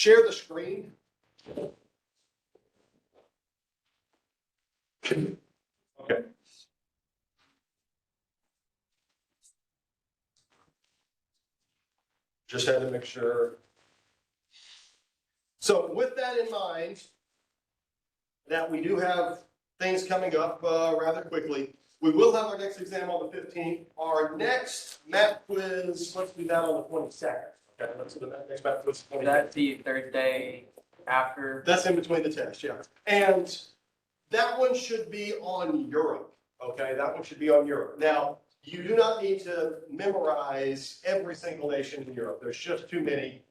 share the screen. Okay. Just had to make sure. So with that in mind, that we do have things coming up rather quickly. We will have our next exam on the 15th. Our next math quiz, let's do that on the 22nd. Okay, let's do the next math quiz. That's the third day after. That's in between the tests, yeah. And that one should be on Europe, okay? That one should be on Europe. Now, you do not need to memorize every single nation in Europe. There's just too many.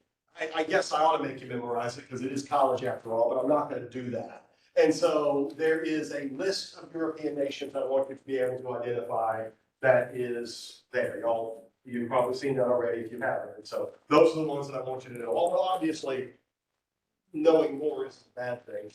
I guess I ought to make you memorize it because it is college after all, but I'm not going to do that. And so there is a list of European nations I want you to be able to identify that is there. You've probably seen that already if you haven't. And so those are the ones that I want you to know. Although obviously, knowing more is a bad thing.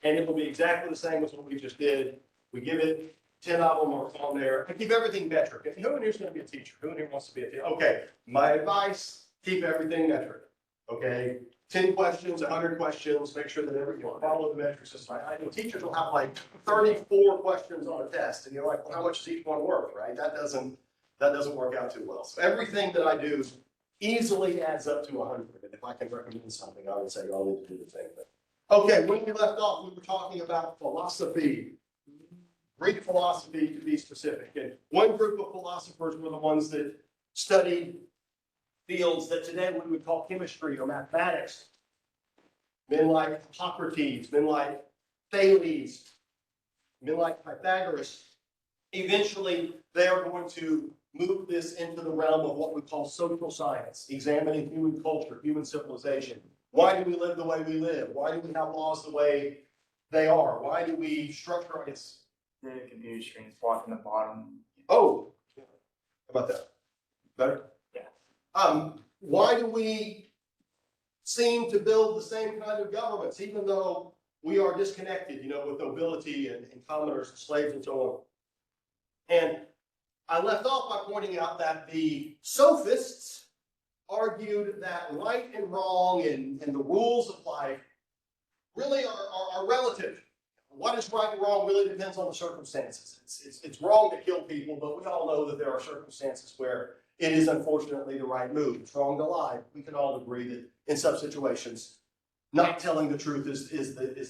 And it will be exactly the same as what we just did. We give it 10 of them are on there. I keep everything metric. Who in here is going to be a teacher? Who in here wants to be a teacher? Okay, my advice, keep everything metric. Okay, 10 questions, 100 questions, make sure that you follow the metric system. I know teachers will have like 34 questions on a test, and you're like, well, how much does each one worth, right? That doesn't work out too well. So everything that I do easily adds up to 100. And if I can recommend something, I would say y'all need to do the same thing. Okay, when we left off, we were talking about philosophy. Greek philosophy, to be specific. And one group of philosophers were the ones that studied fields that today we would call chemistry or mathematics. Men like Hippocrates, men like Thales, men like Pythagoras. Eventually, they are going to move this into the realm of what we call social science, examining human culture, human civilization. Why do we live the way we live? Why do we have laws the way they are? Why do we structure our... The computer screen is blocking the bottom. Oh, how about that? Better? Yeah. Why do we seem to build the same kind of governments, even though we are disconnected, with nobility and commoners and slaves and so on? And I left off by pointing out that the sophists argued that right and wrong and the rules of life really are relative. What is right and wrong really depends on the circumstances. It's wrong to kill people, but we all know that there are circumstances where it is unfortunately the right move. It's wrong to lie. We can all agree that in some situations, not telling the truth is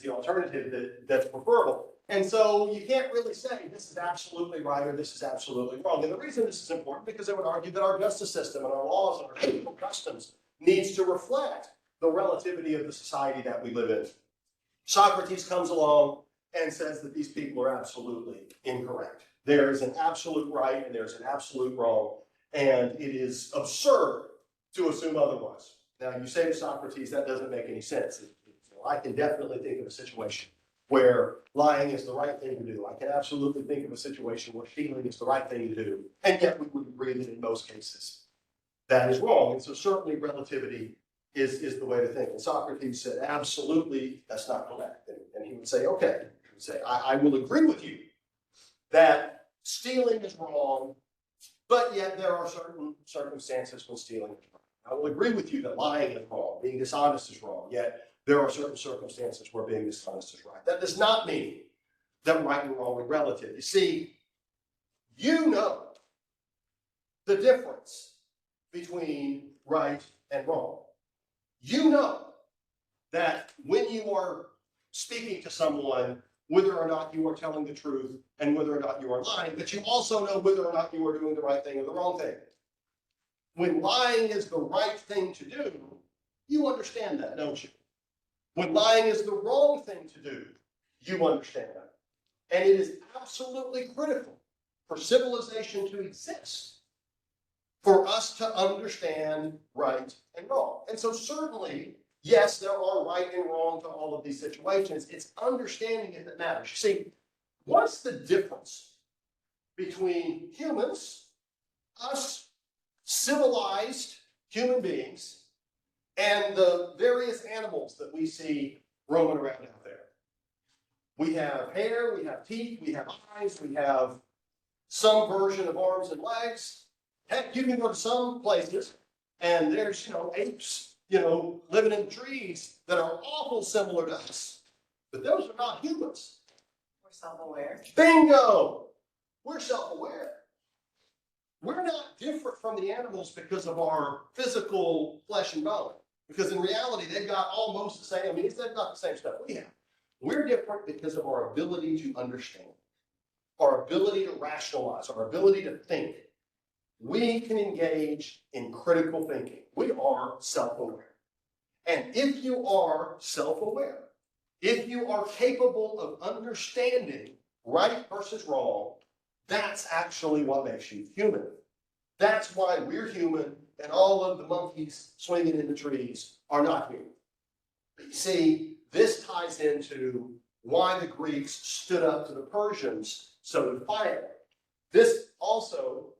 the alternative that's preferable. And so you can't really say this is absolutely right or this is absolutely wrong. And the reason this is important because I would argue that our justice system and our laws and our social customs needs to reflect the relativity of the society that we live in. Socrates comes along and says that these people are absolutely incorrect. There is an absolute right and there's an absolute wrong, and it is absurd to assume otherwise. Now, you say to Socrates, that doesn't make any sense. I can definitely think of a situation where lying is the right thing to do. I can absolutely think of a situation where stealing is the right thing to do, and yet we would agree that in most cases that is wrong. And so certainly relativity is the way to think. And Socrates said, absolutely, that's not correct. And he would say, okay. Say, I will agree with you that stealing is wrong, but yet there are certain circumstances when stealing is wrong. I will agree with you that lying is wrong, being dishonest is wrong, yet there are certain circumstances where being dishonest is right. That does not mean that right and wrong are relative. You see, you know the difference between right and wrong. You know that when you are speaking to someone, whether or not you are telling the truth and whether or not you are lying, but you also know whether or not you are doing the right thing or the wrong thing. When lying is the right thing to do, you understand that, don't you? When lying is the wrong thing to do, you understand that. And it is absolutely critical for civilization to exist for us to understand right and wrong. And so certainly, yes, there are right and wrong to all of these situations. It's understanding it that matters. You see, what's the difference between humans, us civilized human beings, and the various animals that we see roaming around out there? We have hair, we have teeth, we have eyes, we have some version of arms and legs. Heck, you can go to some places and there's, apes living in trees that are awful similar to us. But those are not humans. We're self-aware. Bingo! We're self-aware. We're not different from the animals because of our physical flesh and bone. Because in reality, they've got almost the same, they've got the same stuff we have. We're different because of our ability to understand, our ability to rationalize, our ability to think. We can engage in critical thinking. We are self-aware. And if you are self-aware, if you are capable of understanding right versus wrong, that's actually what makes you human. That's why we're human and all of the monkeys swinging in the trees are not human. But you see, this ties into why the Greeks stood up to the Persians so defiantly. This also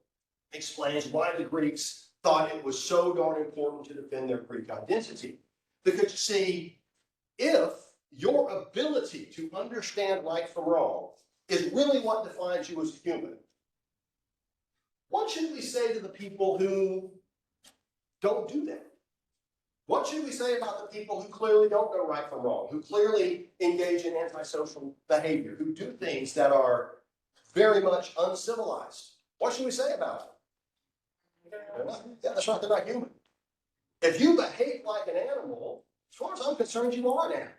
explains why the Greeks thought it was so darn important to defend their Greek identity. Because you see, if your ability to understand right from wrong is really what defines you as a human, what should we say to the people who don't do that? What should we say about the people who clearly don't know right from wrong, who clearly engage in antisocial behavior, who do things that are very much uncivilized? What should we say about them? Yeah, that's right, they're not human. If you behave like an animal, as far as I'm concerned, you are an animal.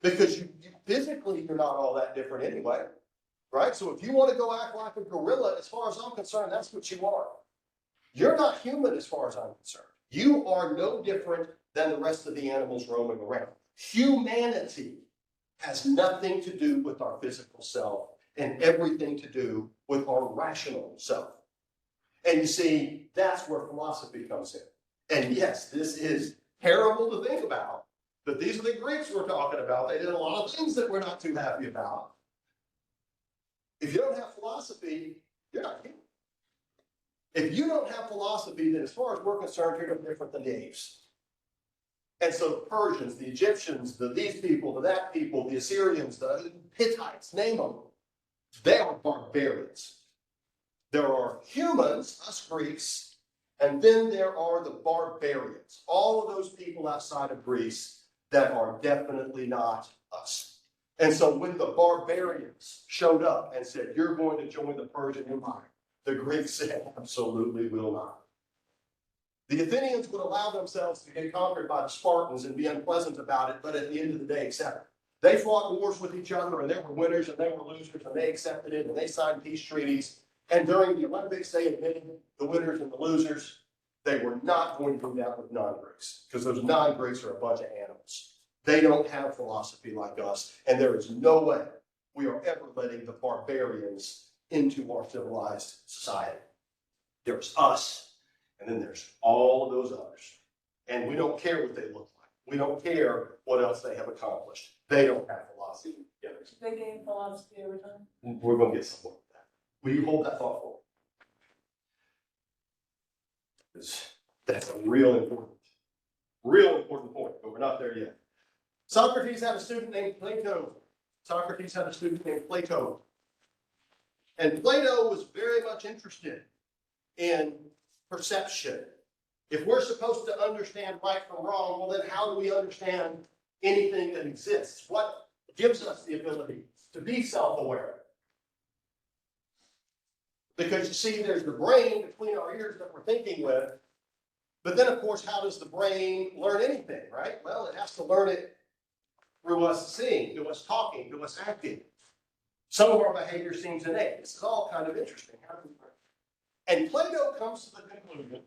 Because you physically, you're not all that different anyway. Right? So if you want to go act like a gorilla, as far as I'm concerned, that's what you are. You're not human as far as I'm concerned. You are no different than the rest of the animals roaming around. Humanity has nothing to do with our physical self and everything to do with our rational self. And you see, that's where philosophy comes in. And yes, this is terrible to think about, but these are the Greeks we're talking about. They did a lot of things that we're not too happy about. If you don't have philosophy, you're not human. If you don't have philosophy, then as far as we're concerned, you're no different than the apes. And so the Persians, the Egyptians, these people, that people, the Assyrians, the Hittites, name them, they are barbarians. There are humans, us Greeks, and then there are the barbarians, all of those people outside of Greece that are definitely not us. And so when the barbarians showed up and said, you're going to join the Persian Empire, the Greeks said, absolutely will not. The Athenians would allow themselves to get conquered by the Spartans and be unpleasant about it, but at the end of the day, accept it. They fought wars with each other, and there were winners and there were losers, and they accepted it, and they signed peace treaties. And during the Olympics, they admitted the winners and the losers. They were not going to do that with non-Greeks, because those non-Greeks are a bunch of animals. They don't have philosophy like us, and there is no way we are ever letting the barbarians into our civilized society. There's us, and then there's all of those others. And we don't care what they look like. We don't care what else they have accomplished. They don't have philosophy. They gain philosophy over time. We're going to get somewhere with that. Will you hold that thought for me? That's a real important point, but we're not there yet. Socrates had a student named Plato. And Plato was very much interested in perception. If we're supposed to understand right from wrong, well, then how do we understand anything that exists? What gives us the ability to be self-aware? Because you see, there's the brain between our ears that we're thinking with. But then, of course, how does the brain learn anything, right? Well, it has to learn it through us seeing, through us talking, through us acting. Some of our behavior seems innate. This is all kind of interesting. And Plato comes to the conclusion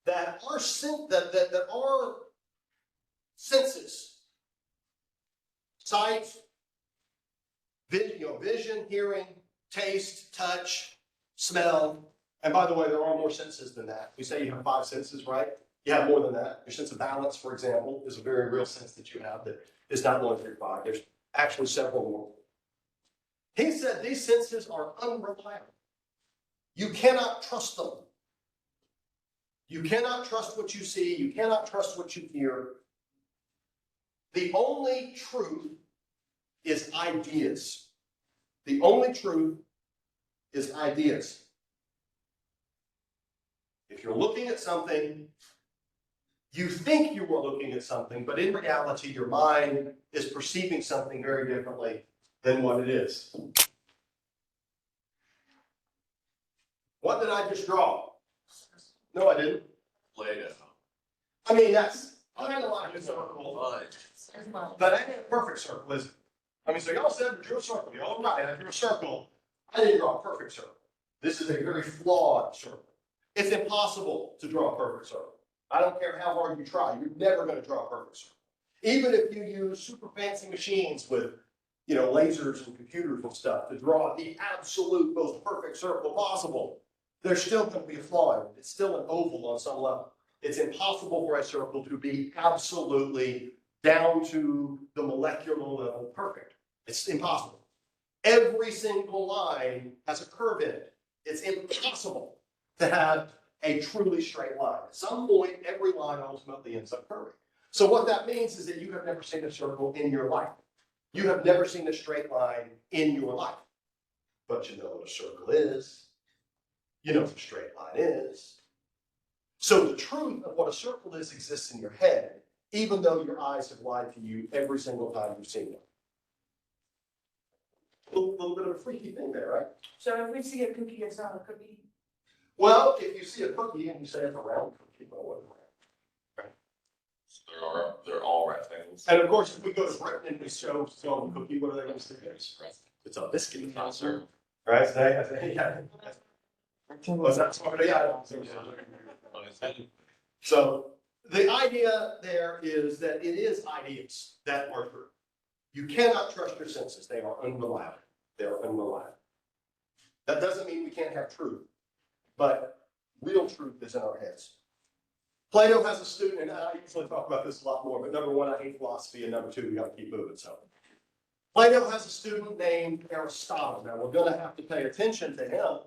that our senses, sight, vision, hearing, taste, touch, smell, and by the way, there are more senses than that. We say you have 5 senses, right? You have more than that. Your sense of balance, for example, is a very real sense that you have that is not one through 5. There's actually several more. He said these senses are unreliable. You cannot trust them. You cannot trust what you see. You cannot trust what you hear. The only truth is ideas. The only truth is ideas. If you're looking at something You think you were looking at something, but in reality, your mind is perceiving something very differently than what it is. What did I just draw? No, I didn't. Play-Doh. I mean, that's kind of like a circle, but that ain't a perfect circle, is it? I mean, so y'all said I drew a circle. Y'all right, I drew a circle. I didn't draw a perfect circle. This is a very flawed circle. It's impossible to draw a perfect circle. I don't care how hard you try, you're never going to draw a perfect circle. Even if you use super fancy machines with, lasers and computers and stuff to draw the absolute most perfect circle possible, there's still going to be a flaw in it. It's still an oval on some level. It's impossible for a circle to be absolutely down to the molecular level perfect. It's impossible. Every single line has a curve in it. It's impossible to have a truly straight line. At some point, every line ultimately ends up curving. So what that means is that you have never seen a circle in your life. You have never seen a straight line in your life. But you know what a circle is. You know what a straight line is. So the truth of what a circle is exists in your head, even though your eyes have lied to you every single time you've seen one. A little bit of a freaky thing there, right? So if we see a cookie, it's not a cookie. Well, if you see a cookie and you say it's a round cookie, well, what is it? So they're all rectangles. And of course, if we go to Britain and we show a cookie, what are they going to say? It's a biscuit. It's not a circle. Right? So yeah. Was that smart? Yeah. So the idea there is that it is ideas that are true. You cannot trust your senses. They are unreliable. They are unreliable. That doesn't mean we can't have truth, but real truth is in our heads. Plato has a student, and I usually talk about this a lot more, but number one, I hate philosophy, and number two, we got to keep moving. So Plato has a student named Aristotle. Now, we're going to have to pay attention to him.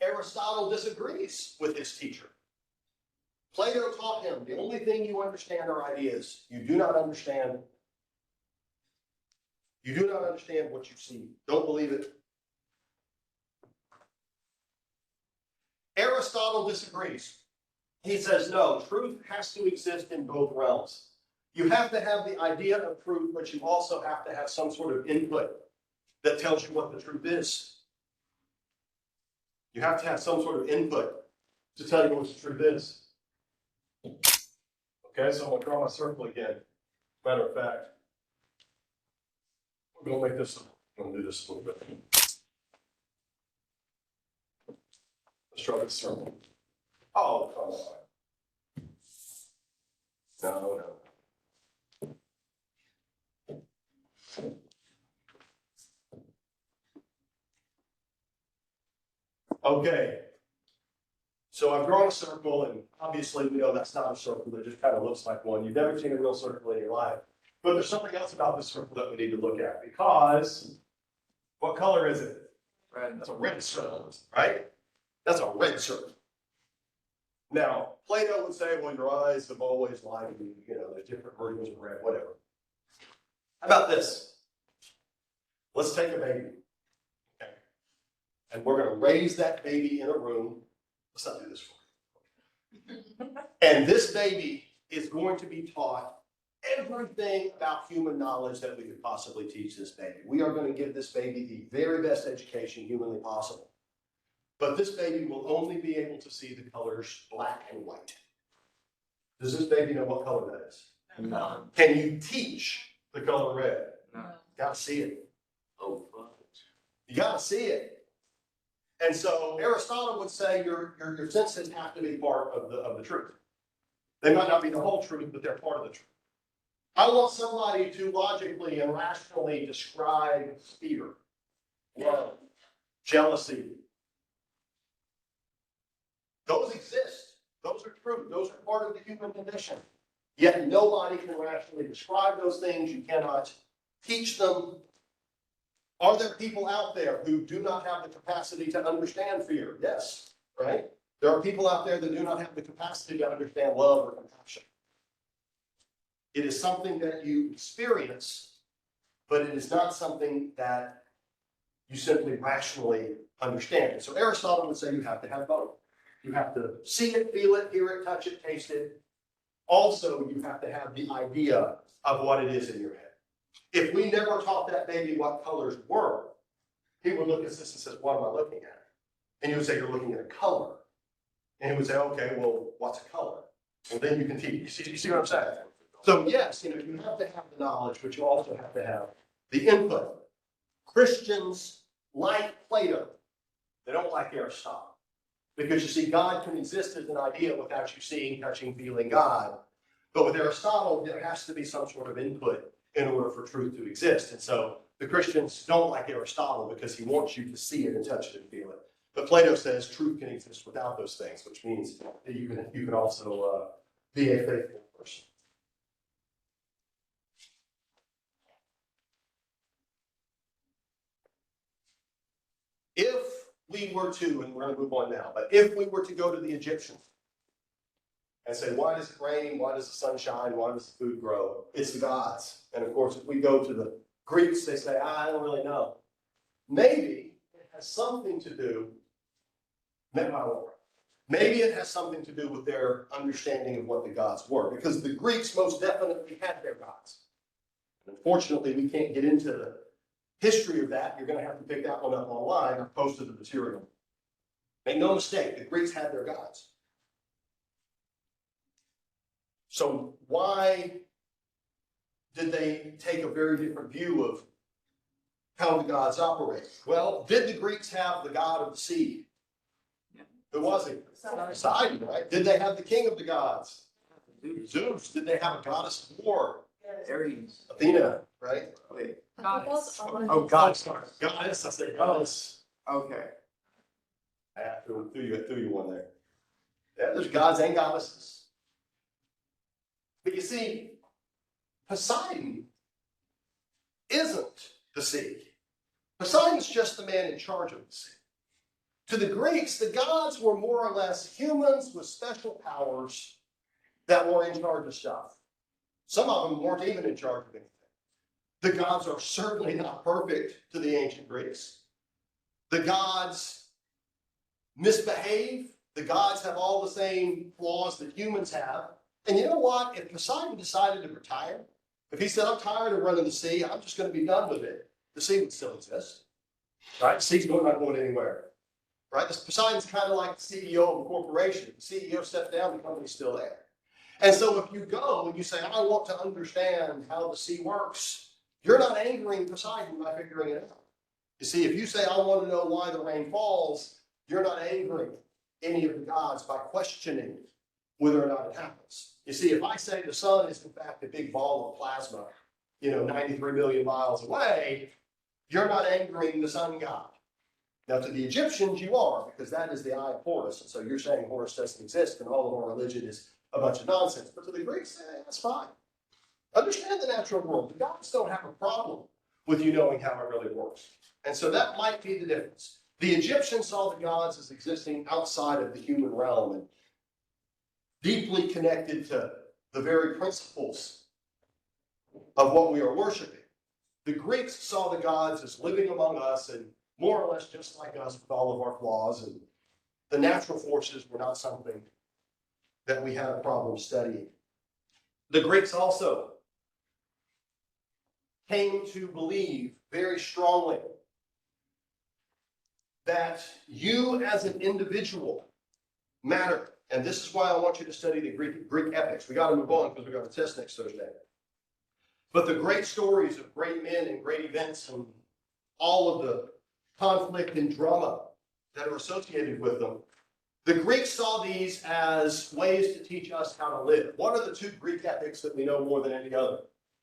Aristotle disagrees with his teacher. Plato taught him, the only thing you understand are ideas. You do not understand what you see. Don't believe it. Aristotle disagrees. He says, no, truth has to exist in both realms. You have to have the idea of truth, but you also have to have some sort of input that tells you what the truth is. You have to have some sort of input to tell you what the truth is. Okay, so I'm going to draw my circle again. Matter of fact, we're going to make this, I'm going to do this a little bit. Let's draw this circle. Oh, come on. No. Okay. So I've drawn a circle, and obviously we know that's not a circle. It just kind of looks like one. You've never seen a real circle in your life. But there's something else about this circle that we need to look at, because what color is it? Red. That's a red circle, right? That's a red circle. Now, Plato would say, well, your eyes have always lied to you. There's different versions of red, whatever. How about this? Let's take a baby. Okay. And we're going to raise that baby in a room. Let's not do this for you. And this baby is going to be taught everything about human knowledge that we could possibly teach this baby. We are going to give this baby the very best education humanly possible. But this baby will only be able to see the colors black and white. Does this baby know what color that is? No. Can you teach the color red? No. Got to see it. Oh, fuck. You got to see it. And so Aristotle would say your senses have to be part of the truth. They might not be the whole truth, but they're part of the truth. I want somebody to logically and rationally describe fear, love, jealousy. Those exist. Those are true. Those are part of the human condition. Yet nobody can rationally describe those things. You cannot teach them. Are there people out there who do not have the capacity to understand fear? Yes, right? There are people out there that do not have the capacity to understand love or compassion. It is something that you experience, but it is not something that you simply rationally understand. And so Aristotle would say you have to have both. You have to see it, feel it, hear it, touch it, taste it. Also, you have to have the idea of what it is in your head. If we never taught that baby what colors were, he would look at this and says, what am I looking at? And you would say, you're looking at a color. And he would say, okay, well, what's a color? Well, then you can teach. You see what I'm saying? So yes, you have to have the knowledge, but you also have to have the input. Christians like Plato. They don't like Aristotle. Because you see, God can exist as an idea without you seeing, touching, feeling God. But with Aristotle, there has to be some sort of input in order for truth to exist. And so the Christians don't like Aristotle because he wants you to see it and touch it and feel it. But Plato says truth can exist without those things, which means that you can also be a faithful person. If we were to, and we're going to move on now, but if we were to go to the Egyptians and say, why does it rain? Why does the sun shine? Why does the food grow? It's the gods. And of course, if we go to the Greeks, they say, I don't really know. Maybe it has something to do, maybe it has something to do with their understanding of what the gods were, because the Greeks most definitely had their gods. And unfortunately, we can't get into the history of that. You're going to have to pick that one up online or post to the material. Make no mistake, the Greeks had their gods. So why did they take a very different view of how the gods operate? Well, did the Greeks have the god of the sea? Who was he? Poseidon, right? Did they have the king of the gods? Zeus. Did they have a goddess of war? Aries. Athena, right? Wait. Goddess. Oh, goddess. Goddess, I said goddess. Okay. I threw you one there. Yeah, there's gods and goddesses. But you see, Poseidon isn't the sea. Poseidon's just the man in charge of the sea. To the Greeks, the gods were more or less humans with special powers that were in charge of stuff. Some of them weren't even in charge of anything. The gods are certainly not perfect to the ancient Greeks. The gods misbehave. The gods have all the same flaws that humans have. And you know what? If Poseidon decided to retire, if he said, I'm tired of running the sea, I'm just going to be done with it, the sea would still exist. Right? The sea's not going anywhere. Right? Poseidon's kind of like the CEO of a corporation. The CEO steps down, the company's still there. And so if you go and you say, I want to understand how the sea works, you're not angering Poseidon by figuring it out. You see, if you say, I want to know why the rain falls, you're not angering any of the gods by questioning whether or not it happens. You see, if I say the sun is in fact a big ball of plasma, 93 million miles away, you're not angering the sun god. Now, to the Egyptians, you are, because that is the eye of Horus. And so you're saying Horus doesn't exist and all of our religion is a bunch of nonsense. But to the Greeks, that's fine. Understand the natural world. The gods don't have a problem with you knowing how it really works. And so that might be the difference. The Egyptians saw the gods as existing outside of the human realm and deeply connected to the very principles of what we are worshiping. The Greeks saw the gods as living among us and more or less just like us with all of our flaws, and the natural forces were not something that we had a problem studying. The Greeks also came to believe very strongly that you as an individual matter. And this is why I want you to study the Greek epics. We got to move on because we got a test next Thursday. But the great stories of great men and great events and all of the conflict and drama that are associated with them, the Greeks saw these as ways to teach us how to live. What are the two Greek epics that we know more than any other?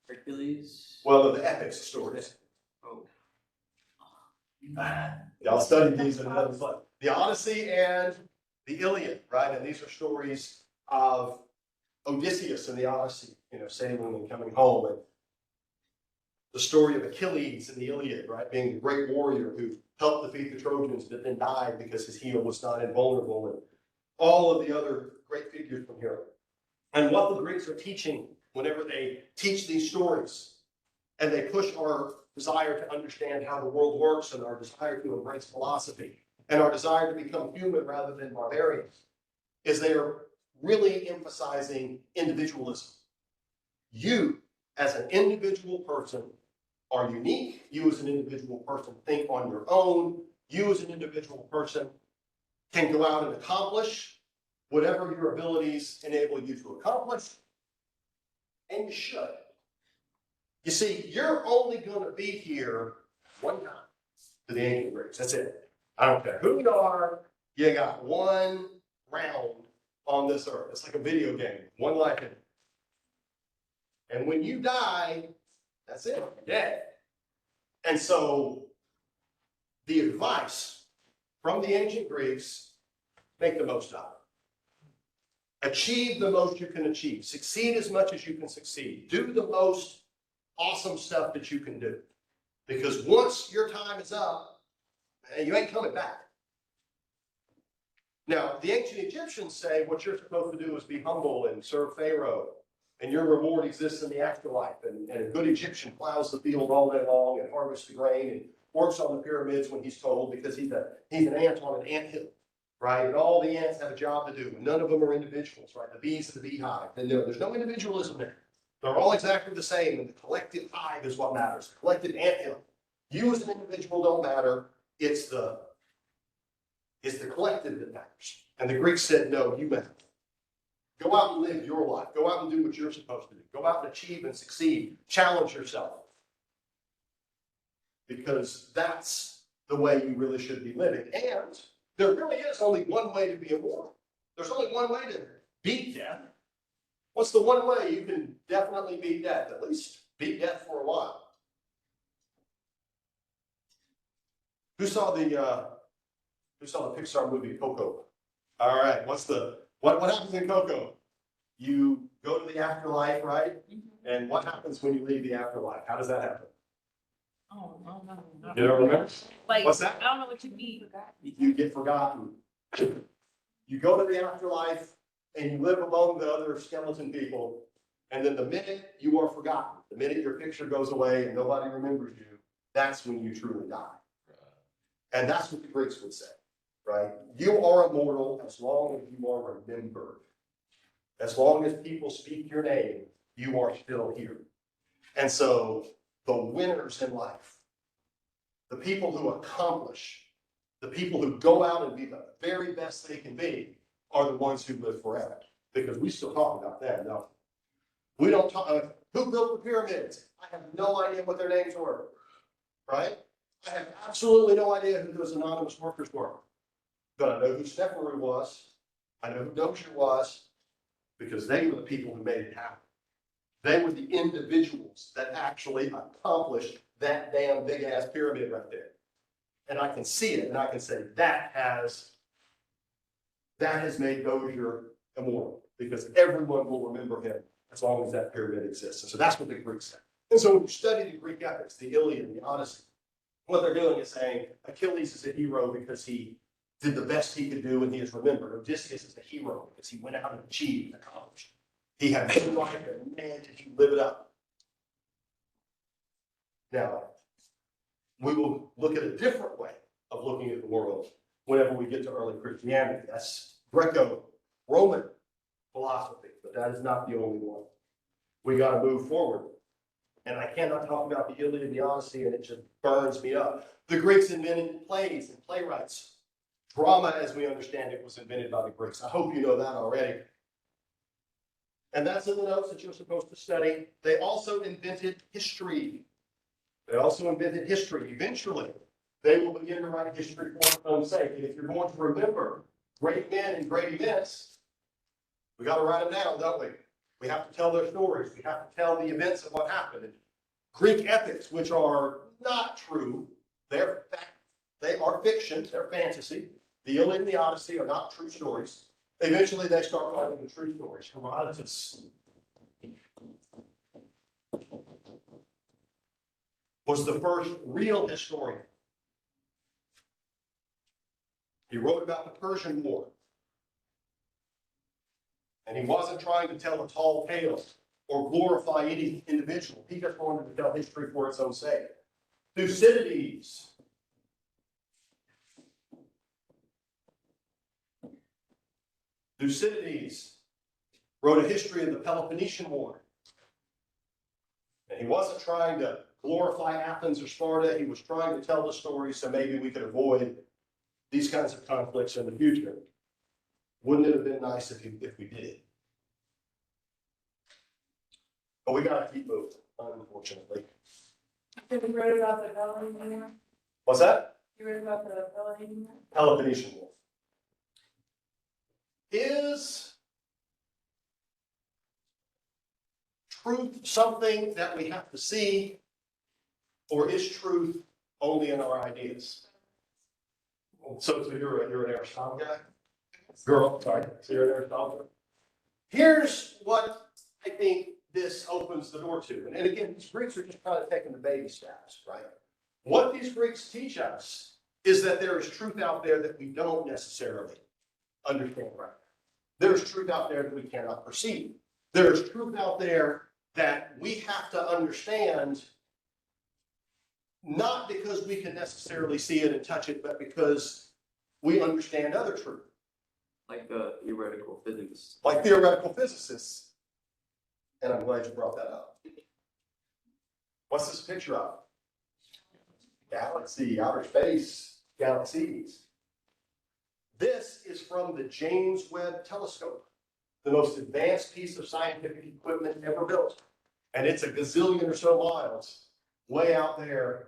Hercules. Well, the epics stories. Oh. Y'all studied these in another class. The Odyssey and the Iliad, right? And these are stories of Odysseus in the Odyssey, sailing and coming home. And the story of Achilles in the Iliad, right? Being the great warrior who helped defeat the Trojans, but then died because his heel was not invulnerable, and all of the other great figures from here. And what the Greeks are teaching whenever they teach these stories, and they push our desire to understand how the world works and our desire to embrace philosophy and our desire to become human rather than barbarians. is they are really emphasizing individualism. You, as an individual person, are unique. You, as an individual person, think on your own. You, as an individual person, can go out and accomplish whatever your abilities enable you to accomplish, and you should. You see, you're only going to be here one time to the ancient Greeks. That's it. I don't care who you are. You got one round on this earth. It's like a video game, one life in it. And when you die, that's it. You're dead. And so the advice from the ancient Greeks, make the most of it. Achieve the most you can achieve. Succeed as much as you can succeed. Do the most awesome stuff that you can do. Because once your time is up, you ain't coming back. Now, the ancient Egyptians say what you're supposed to do is be humble and serve Pharaoh, and your reward exists in the afterlife. And a good Egyptian plows the field all day long and harvests the grain and works on the pyramids when he's told, because he's an ant on an anthill, right? And all the ants have a job to do, and none of them are individuals, right? The bees in the beehive, and there's no individualism there. They're all exactly the same, and the collective hive is what matters, the collective anthill. You as an individual don't matter, it's the collective that matters. And the Greeks said, no, you matter. Go out and live your life. Go out and do what you're supposed to do. Go out and achieve and succeed. Challenge yourself. Because that's the way you really should be living. And there really is only one way to be immortal. There's only one way to beat death. What's the one way you can definitely beat death? At least beat death for a while. Who saw the Pixar movie Coco? All right, what happens in Coco? You go to the afterlife, right? And what happens when you leave the afterlife? How does that happen? Oh, no. You don't remember? Like, What's that? I don't know what you mean. You get forgotten. You go to the afterlife and you live among the other skeleton people, and then the minute you are forgotten, the minute your picture goes away and nobody remembers you, that's when you truly die. And that's what the Greeks would say, right? You are immortal as long as you are remembered. As long as people speak your name, you are still here. And so the winners in life, the people who accomplish, the people who go out and be the very best they can be, are the ones who live forever. Because we still talk about them, no. We don't talk, who built the pyramids? I have no idea what their names were, right? I have absolutely no idea who those anonymous workers were. But I know who Stephenry was. I know who Dozier was, because they were the people who made it happen. They were the individuals that actually accomplished that damn big ass pyramid right there. And I can see it, and I can say that has made Dozier immortal, because everyone will remember him as long as that pyramid exists. And so that's what the Greeks said. And so when you study the Greek epics, the Iliad, the Odyssey, what they're doing is saying Achilles is a hero because he did the best he could do and he is remembered. Odysseus is a hero because he went out and achieved and accomplished. He had a good life, and man, did he live it up. Now, we will look at a different way of looking at the world whenever we get to early Christianity. That's Greco-Roman philosophy, but that is not the only one. We got to move forward. And I cannot talk about the Iliad and the Odyssey, and it just burns me up. The Greeks invented plays and playwrights. Drama, as we understand it, was invented by the Greeks. I hope you know that already. And that's in the notes that you're supposed to study. They also invented history. Eventually, they will begin to write history for its own sake. And if you're going to remember great men and great events, we got to write them down, don't we? We have to tell their stories. We have to tell the events of what happened. And Greek epics, which are not true, they are fiction, they're fantasy. The Iliad and the Odyssey are not true stories. Eventually, they start writing the true stories. Herodotus was the first real historian. He wrote about the Persian War. And he wasn't trying to tell a tall tale or glorify any individual. He just wanted to tell history for its own sake. Thucydides Thucydides wrote a history of the Peloponnesian War. And he wasn't trying to glorify Athens or Sparta. He was trying to tell the story so maybe we could avoid these kinds of conflicts in the future. Wouldn't it have been nice if we did? But we got to keep moving, unfortunately. Have you read about the Peloponnesian War? What's that? You read about the Peloponnesian War? Peloponnesian War. Is truth something that we have to see, or is truth only in our ideas? So you're an Aristotle guy? Girl, sorry. So you're an Aristotle guy? Here's what I think this opens the door to. And again, these Greeks are just kind of taking the baby steps, right? What these Greeks teach us is that there is truth out there that we don't necessarily understand right now. There's truth out there that we cannot perceive. There's truth out there that we have to understand, not because we can necessarily see it and touch it, but because we understand other truth. Like the theoretical physics. Like theoretical physicists. And I'm glad you brought that up. What's this picture of? Galaxy, outer space, galaxies. This is from the James Webb Telescope, the most advanced piece of scientific equipment ever built. And it's a gazillion or so miles way out there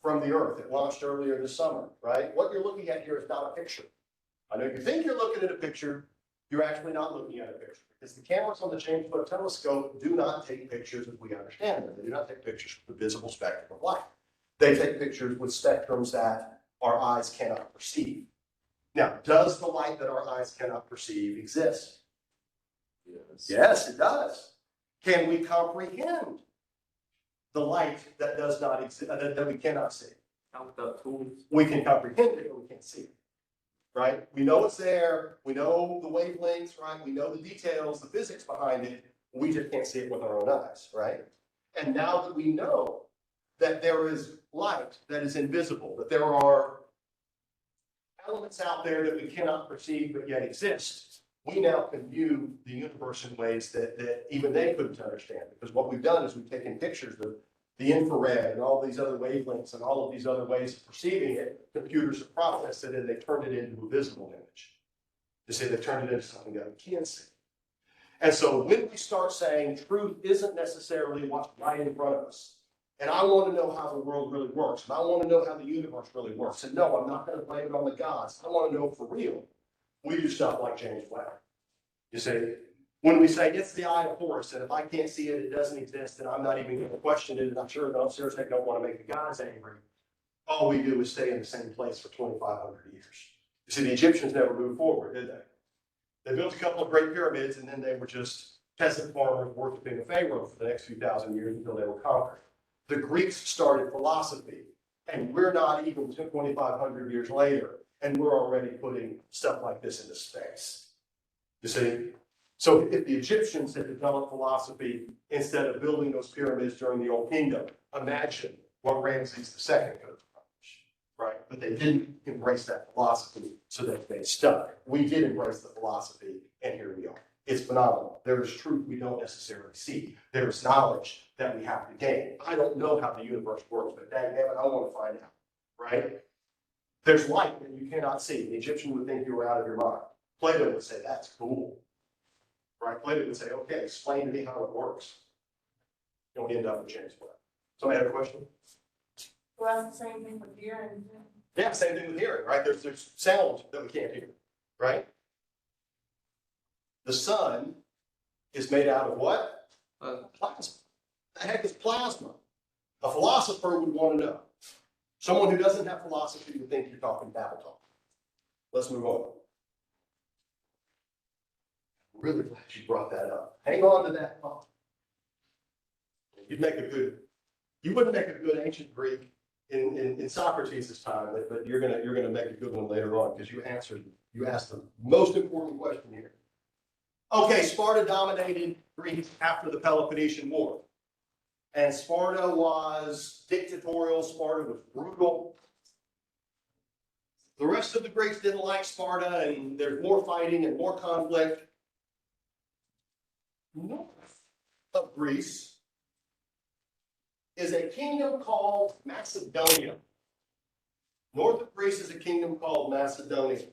from the Earth. It launched earlier this summer, right? What you're looking at here is not a picture. I know you think you're looking at a picture, you're actually not looking at a picture. Because the cameras on the James Webb Telescope do not take pictures as we understand them. They do not take pictures with the visible spectrum of light. They take pictures with spectrums that our eyes cannot perceive. Now, does the light that our eyes cannot perceive exist? Yes. Yes, it does. Can we comprehend the light that does not exist, that we cannot see? How about tools? We can comprehend it, but we can't see it. Right? We know it's there. We know the wavelengths, right? We know the details, the physics behind it. We just can't see it with our own eyes, right? And now that we know that there is light that is invisible, that there are elements out there that we cannot perceive but yet exist, we now can view the universe in ways that even they couldn't understand. Because what we've done is we've taken pictures of the infrared and all these other wavelengths and all of these other ways of perceiving it. Computers have processed it and they turned it into a visible image. They say they turned it into something that we can see. And so when we start saying truth isn't necessarily what's right in front of us, and I want to know how the world really works, and I want to know how the universe really works, and no, I'm not going to blame it on the gods. I want to know for real. We do stuff like James Webb. You see, when we say it's the eye of Horus, and if I can't see it, it doesn't exist, and I'm not even going to question it, and I'm sure that seriously I don't want to make the gods angry, all we do is stay in the same place for 2,500 years. You see, the Egyptians never moved forward, did they? They built a couple of great pyramids, and then they were just peasant farmers worshiping the Pharaoh for the next few thousand years until they were conquered. The Greeks started philosophy, and we're not even 2,500 years later, and we're already putting stuff like this into space. You see? So if the Egyptians had developed philosophy instead of building those pyramids during the Old Kingdom, imagine what Ramses II could have accomplished, right? But they didn't embrace that philosophy, so that they stuck. We did embrace the philosophy, and here we are. It's phenomenal. There is truth we don't necessarily see. There is knowledge that we have to gain. I don't know how the universe works, but dang it, I want to find out, right? There's light that you cannot see. The Egyptian would think you were out of your mind. Plato would say, that's cool. Right? Plato would say, okay, explain to me how it works. And we end up with James Webb. Somebody have a question? Well, that's the same thing with hearing. Yeah, same thing with hearing, right? There's sound that we can't hear, right? The sun is made out of what? Plasma. The heck is plasma? A philosopher would want to know. Someone who doesn't have philosophy would think you're talking babble talk. Let's move on. Really glad you brought that up. Hang on to that thought. You wouldn't make a good ancient Greek in Socrates' time, but you're gonna make a good one later on because you asked the most important question here. Okay, Sparta dominated Greece after the Peloponnesian War. And Sparta was dictatorial, Sparta was brutal. The rest of the Greeks didn't like Sparta, and there's more fighting and more conflict. North of Greece is a kingdom called Macedonia. North of Greece is a kingdom called Macedonia.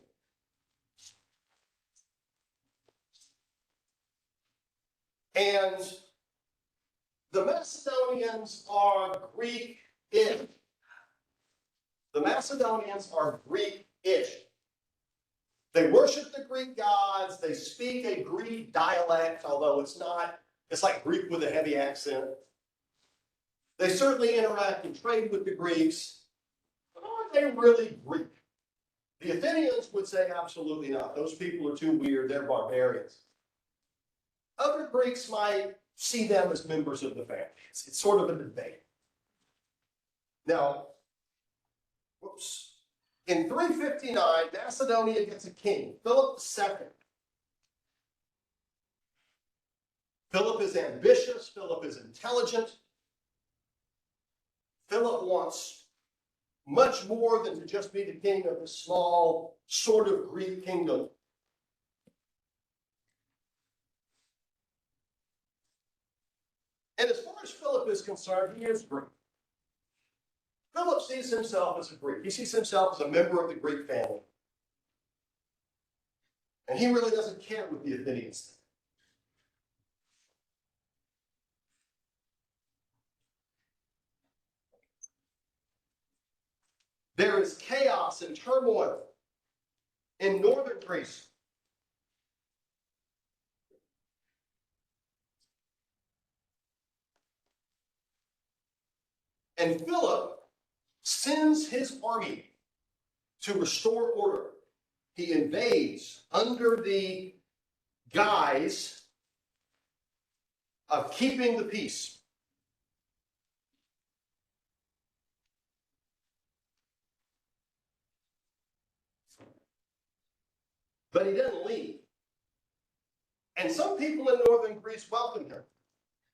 And the Macedonians are Greek-ish. The Macedonians are Greek-ish. They worship the Greek gods. They speak a Greek dialect, although it's like Greek with a heavy accent. They certainly interact and trade with the Greeks, but are they really Greek? The Athenians would say absolutely not. Those people are too weird. They're barbarians. Other Greeks might see them as members of the family. It's sort of a debate. Now, in 359, Macedonia gets a king, Philip II. Philip is ambitious. Philip is intelligent. Philip wants much more than to just be the king of this small, sort of Greek kingdom. And as far as Philip is concerned, he is Greek. Philip sees himself as a Greek. He sees himself as a member of the Greek family. And he really doesn't care what the Athenians think. There is chaos and turmoil in northern Greece. And Philip sends his army to restore order. He invades under the guise of keeping the peace. But he doesn't leave. And some people in northern Greece welcome him,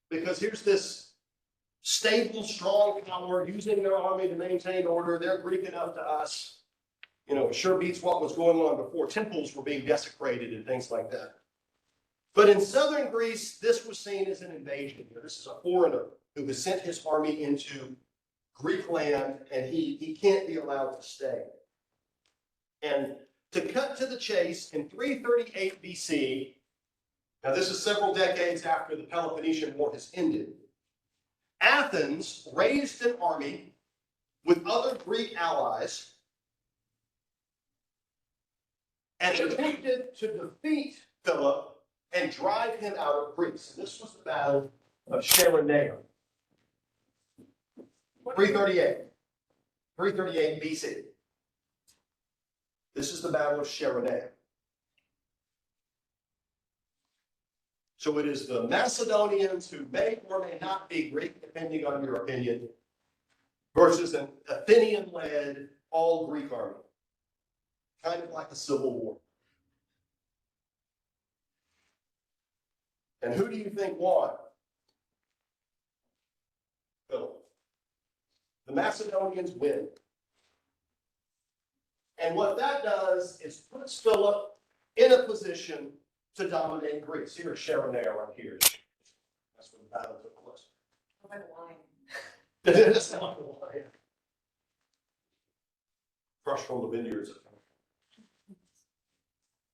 because here's this stable, strong power using their army to maintain order. They're Greek enough to us. You know, it sure beats what was going on before. Temples were being desecrated and things like that. But in southern Greece, this was seen as an invasion. This is a foreigner who has sent his army into Greek land, and he can't be allowed to stay. And to cut to the chase, in 338 BC, now this is several decades after the Peloponnesian War has ended, Athens raised an army with other Greek allies and attempted to defeat Philip and drive him out of Greece. And this was the Battle of Sharonea, 338 BC. This is the Battle of Sharonea. So it is the Macedonians, who may or may not be Greek, depending on your opinion, versus an Athenian-led all-Greek army. Kind of like a civil war. And who do you think won? Philip. The Macedonians win. And what that does is puts Philip in a position to dominate Greece. Here's Sharonea right here. That's where the battle took place. Like a lion. That's not the lion. Crushed from the vineyards of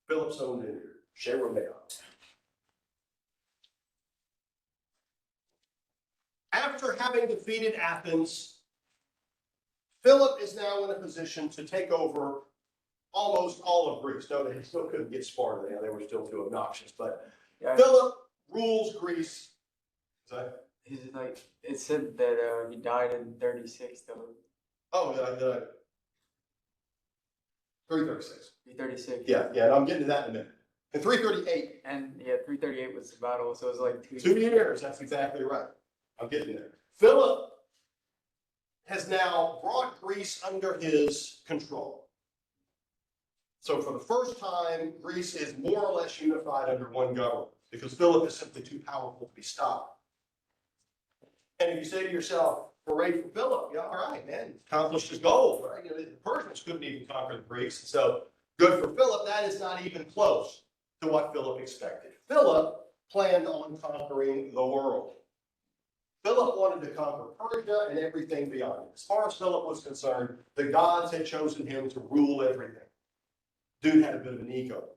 Philip's own vineyard, Sharonea. After having defeated Athens, Philip is now in a position to take over almost all of Greece. No, they still couldn't get Sparta. They were still too obnoxious. But Yeah. Philip rules Greece. Sorry? He's like, it said that he died in 36 though. Oh, did I? 336. 336. Yeah, and I'm getting to that in a minute. In 338. And yeah, 338 was the battle, so it was like 2 years, that's exactly right. I'm getting there. Philip has now brought Greece under his control. So for the first time, Greece is more or less unified under one government, because Philip is simply too powerful to be stopped. And if you say to yourself, hooray for Philip. Yeah, all right, man, accomplished his goal, right? You know, the Persians couldn't even conquer the Greeks, so good for Philip. That is not even close to what Philip expected. Philip planned on conquering the world. Philip wanted to conquer Persia and everything beyond it. As far as Philip was concerned, the gods had chosen him to rule everything. Dude had a bit of an ego.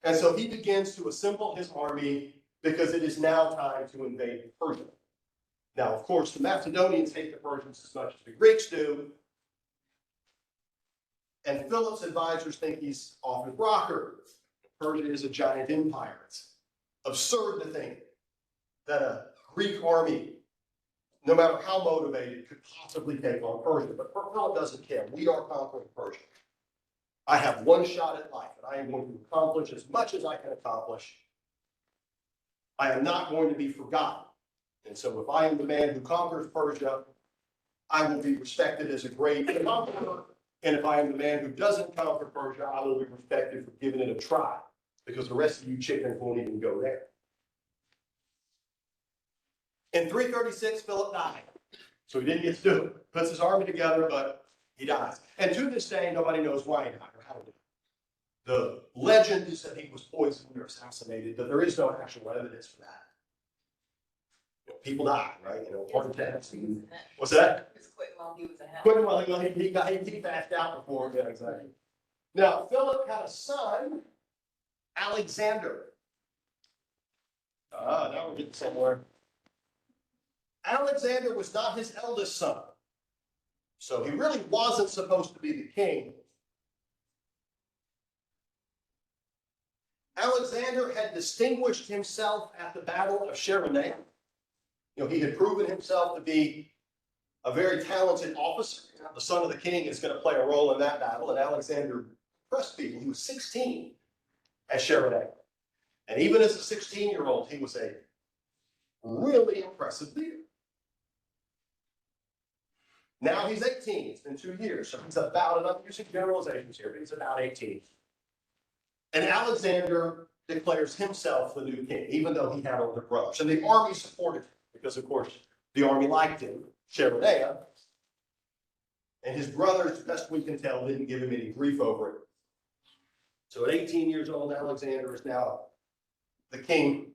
And so he begins to assemble his army because it is now time to invade Persia. Now, of course, the Macedonians hate the Persians as much as the Greeks do. And Philip's advisors think he's off his rocker. Persia is a giant empire. It's absurd to think that a Greek army, no matter how motivated, could possibly take on Persia. But Philip doesn't care. We are conquering Persia. I have one shot at life, and I am going to accomplish as much as I can accomplish. I am not going to be forgotten. And so if I am the man who conquers Persia, I will be respected as a great conqueror. And if I am the man who doesn't conquer Persia, I will be respected for giving it a try, because the rest of you chickens won't even go there. In 336, Philip died. So he didn't get to do it. Puts his army together, but he dies. And to this day, nobody knows why he died or how he died. The legend is that he was poisoned or assassinated, but there is no actual evidence for that. You know, people die, right? You know, heart attacks. What's that? It's quit while he was ahead. Quitting while he passed out before. Yeah, exactly. Now, Philip had a son, Alexander. Now we're getting somewhere. Alexander was not his eldest son. So he really wasn't supposed to be the king. Alexander had distinguished himself at the Battle of Sharonea. You know, he had proven himself to be a very talented officer. The son of the king is going to play a role in that battle, and Alexander impressed people. He was 16 at Sharonea. And even as a 16-year-old, he was a really impressive leader. Now he's 18. It's been 2 years. So he's about, and I'm using generalizations here, but he's about 18. And Alexander declares himself the new king, even though he had older brothers. And the army supported him because, of course, the army liked him, Sharonea. And his brothers, best we can tell, didn't give him any grief over it. So at 18 years old, Alexander is now the king.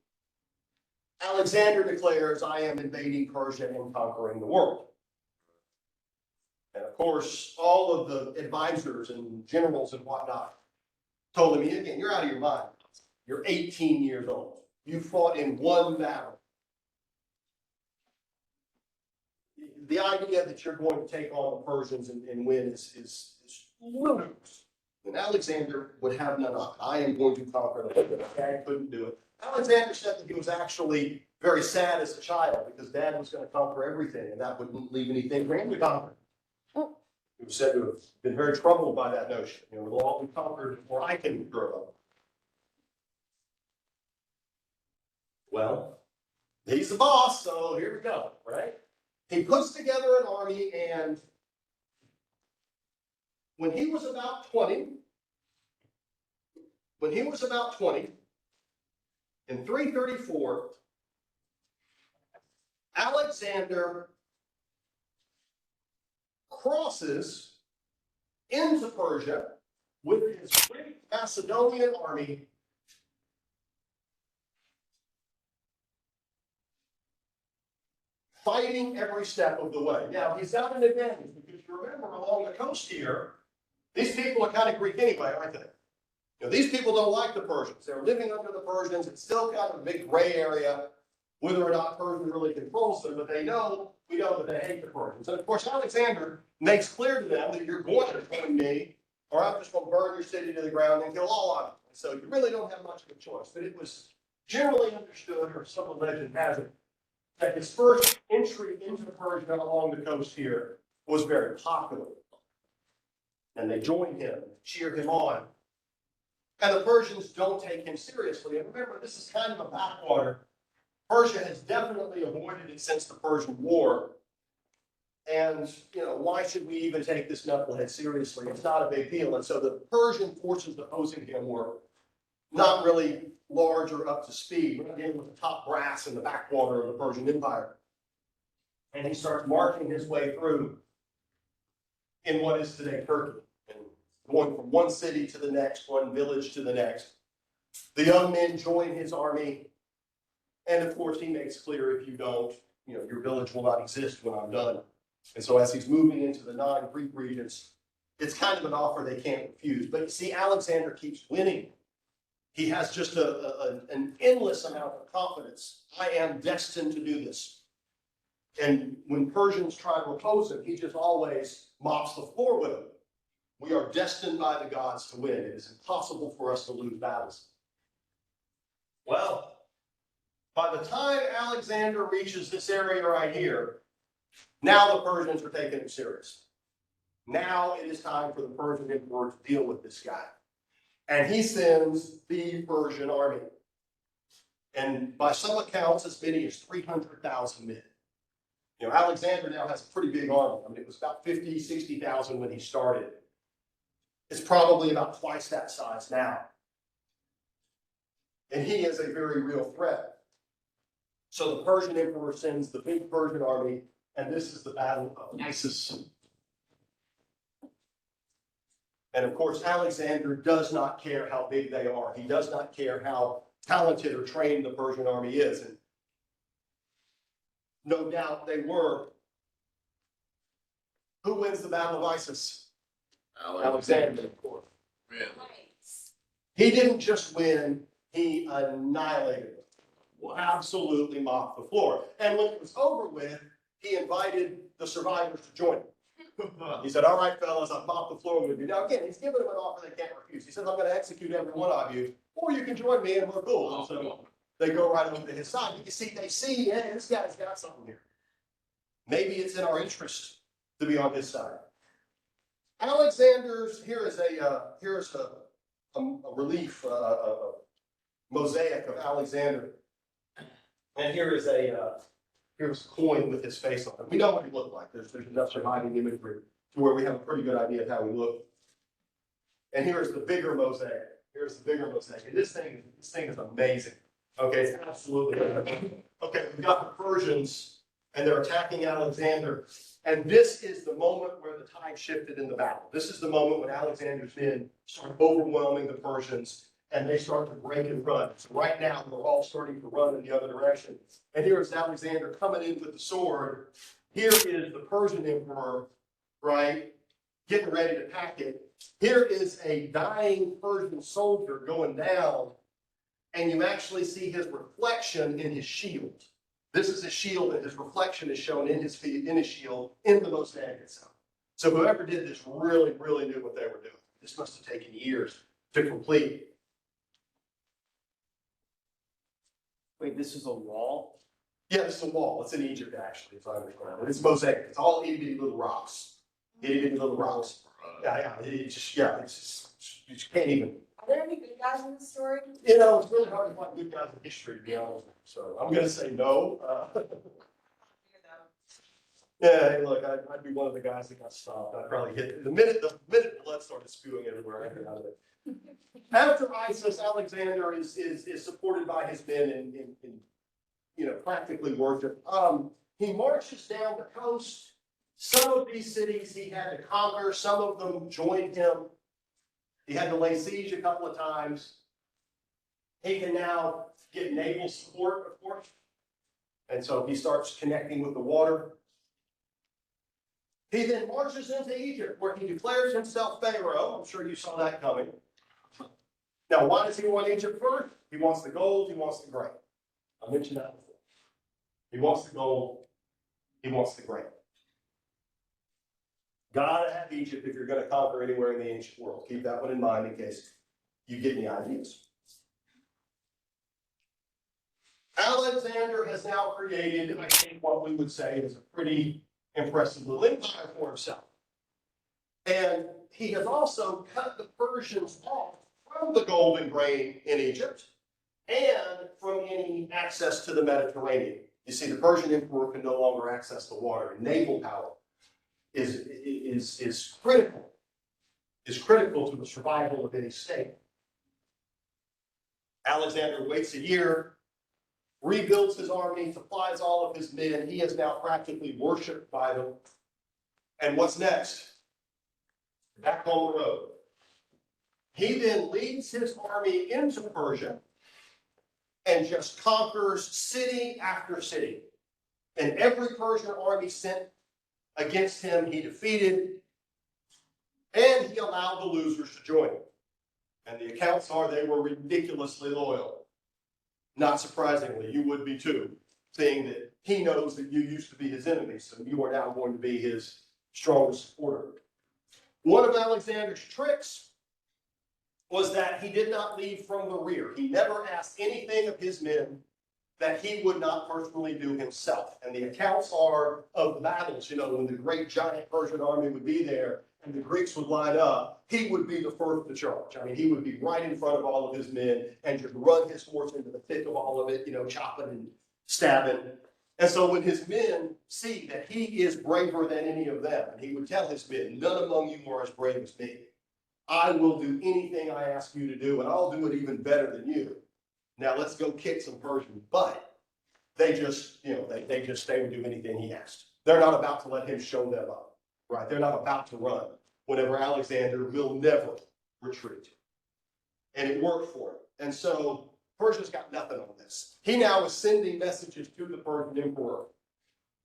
Alexander declares, I am invading Persia and conquering the world. And of course, all of the advisors and generals and whatnot told him, again, you're out of your mind. You're 18 years old. You fought in one battle. The idea that you're going to take on the Persians and win is ludicrous. And Alexander would have none of it. I am going to conquer them. Dad couldn't do it. Alexander said that he was actually very sad as a child because Dad was going to conquer everything, and that wouldn't leave anything for him to conquer. He was said to have been very troubled by that notion. You know, it'll all be conquered before I can grow up. Well, he's the boss, so here we go, right? He puts together an army, and when he was about 20, in 334, Alexander crosses into Persia with his great Macedonian army, fighting every step of the way. Now, he's got an advantage because you remember along the coast here, these people are kind of Greek anyway, aren't they? You know, these people don't like the Persians. They're living under the Persians. It's still kind of a big gray area whether or not Persia really controls them, but we know that they hate the Persians. And of course, Alexander makes clear to them that you're going to join me, or I'm just going to burn your city to the ground and kill all of you. So you really don't have much of a choice. But it was generally understood, or some legend has it, that his first entry into Persia along the coast here was very popular. And they joined him, cheered him on. And the Persians don't take him seriously. And remember, this is kind of a backwater. Persia has definitely avoided it since the Persian War. And, you know, why should we even take this knucklehead seriously? It's not a big deal. And so the Persian forces opposing him were not really large or up to speed. We're not dealing with the top brass in the backwater of the Persian Empire. And he starts marching his way through in what is today Turkey, and going from one city to the next, one village to the next. The young men join his army, and of course he makes clear, if you don't, your village will not exist when I'm done. And so as he's moving into the non-Greek regions, it's kind of an offer they can't refuse. But you see, Alexander keeps winning. He has just an endless amount of confidence. I am destined to do this. And when Persians try to oppose him, he just always mops the floor with them. We are destined by the gods to win. It is impossible for us to lose battles. Well, by the time Alexander reaches this area right here, now the Persians are taking him serious. Now it is time for the Persian emperor to deal with this guy. And he sends the Persian army. And by some accounts, as many as 300,000 men. Alexander now has a pretty big army. I mean, it was about 50, 60,000 when he started. It's probably about twice that size now. And he is a very real threat. So the Persian emperor sends the big Persian army, and this is the battle of Issus. And of course, Alexander does not care how big they are. He does not care how talented or trained the Persian army is. And no doubt they were. Who wins the battle of Issus? Alexander, of course. Really? He didn't just win, he annihilated them. Absolutely mopped the floor. And when it was over with, he invited the survivors to join him. He said, all right, fellas, I've mopped the floor with you. Now, again, he's giving them an offer they can't refuse. He says, I'm going to execute every one of you, or you can join me and we're cool. And so they go right over to his side. You see, they see, hey, this guy's got something here. Maybe it's in our interest to be on his side. Alexander's, here is a relief, a mosaic of Alexander. And here's a coin with his face on it. We know what he looked like. There's enough surviving imagery to where we have a pretty good idea of how he looked. And here's the bigger mosaic. Here's the bigger mosaic. And this thing is amazing. Okay, it's absolutely amazing. Okay, we've got the Persians, and they're attacking Alexander. And this is the moment where the tide shifted in the battle. This is the moment when Alexander's men start overwhelming the Persians, and they start to break and run. So right now, they're all starting to run in the other direction. And here is Alexander coming in with the sword. Here is the Persian emperor, right, getting ready to pack it. Here is a dying Persian soldier going down, and you actually see his reflection in his shield. This is his shield, and his reflection is shown in his shield, in the mosaic itself. So whoever did this really, really knew what they were doing. This must have taken years to complete. Wait, this is a wall? Yeah, this is a wall. It's in Egypt, actually, if I understand it. It's mosaic. It's all itty bitty little rocks. Itty bitty little rocks. Yeah. It's just, you just can't even. Are there any good guys in the story? It's really hard to find good guys in history, to be honest. So I'm going to say no. Yeah, hey, look, I'd be one of the guys that got stopped. I'd probably hit it. The minute blood started spewing everywhere, I'd get out of it. After Issus, Alexander is supported by his men in practically worship. He marches down the coast. Some of these cities he had to conquer. Some of them joined him. He had to lay siege a couple of times. He can now get naval support, of course. And so he starts connecting with the water. He then marches into Egypt, where he declares himself Pharaoh. I'm sure you saw that coming. Now, why does he want Egypt first? He wants the gold, he wants the grain. I mentioned that before. He wants the gold, he wants the grain. Gotta have Egypt if you're going to conquer anywhere in the ancient world. Keep that one in mind in case you get any ideas. Alexander has now created, I think, what we would say is a pretty impressive little empire for himself. And he has also cut the Persians off from the gold and grain in Egypt and from any access to the Mediterranean. You see, the Persian emperor can no longer access the water. Naval power is critical to the survival of any state. Alexander waits a year, rebuilds his army, supplies all of his men. He is now practically worshipped by them. And what's next? Back on the road. He then leads his army into Persia and just conquers city after city. And every Persian army sent against him, he defeated, and he allowed the losers to join him. And the accounts are they were ridiculously loyal. Not surprisingly, you would be too, seeing that he knows that you used to be his enemy, so you are now going to be his strongest supporter. One of Alexander's tricks was that he did not lead from the rear. He never asked anything of his men that he would not personally do himself. And the accounts are of battles, when the great giant Persian army would be there and the Greeks would line up, he would be the first to charge. He would be right in front of all of his men and just run his horse into the thick of all of it, chopping and stabbing. And so when his men see that he is braver than any of them, and he would tell his men, none among you are as brave as me. I will do anything I ask you to do, and I'll do it even better than you. Now let's go kick some Persians. But they just, they would do anything he asked. They're not about to let him show them up, right? They're not about to run whenever Alexander will never retreat. And it worked for him. And so Persia's got nothing on this. He now is sending messages to the Persian emperor,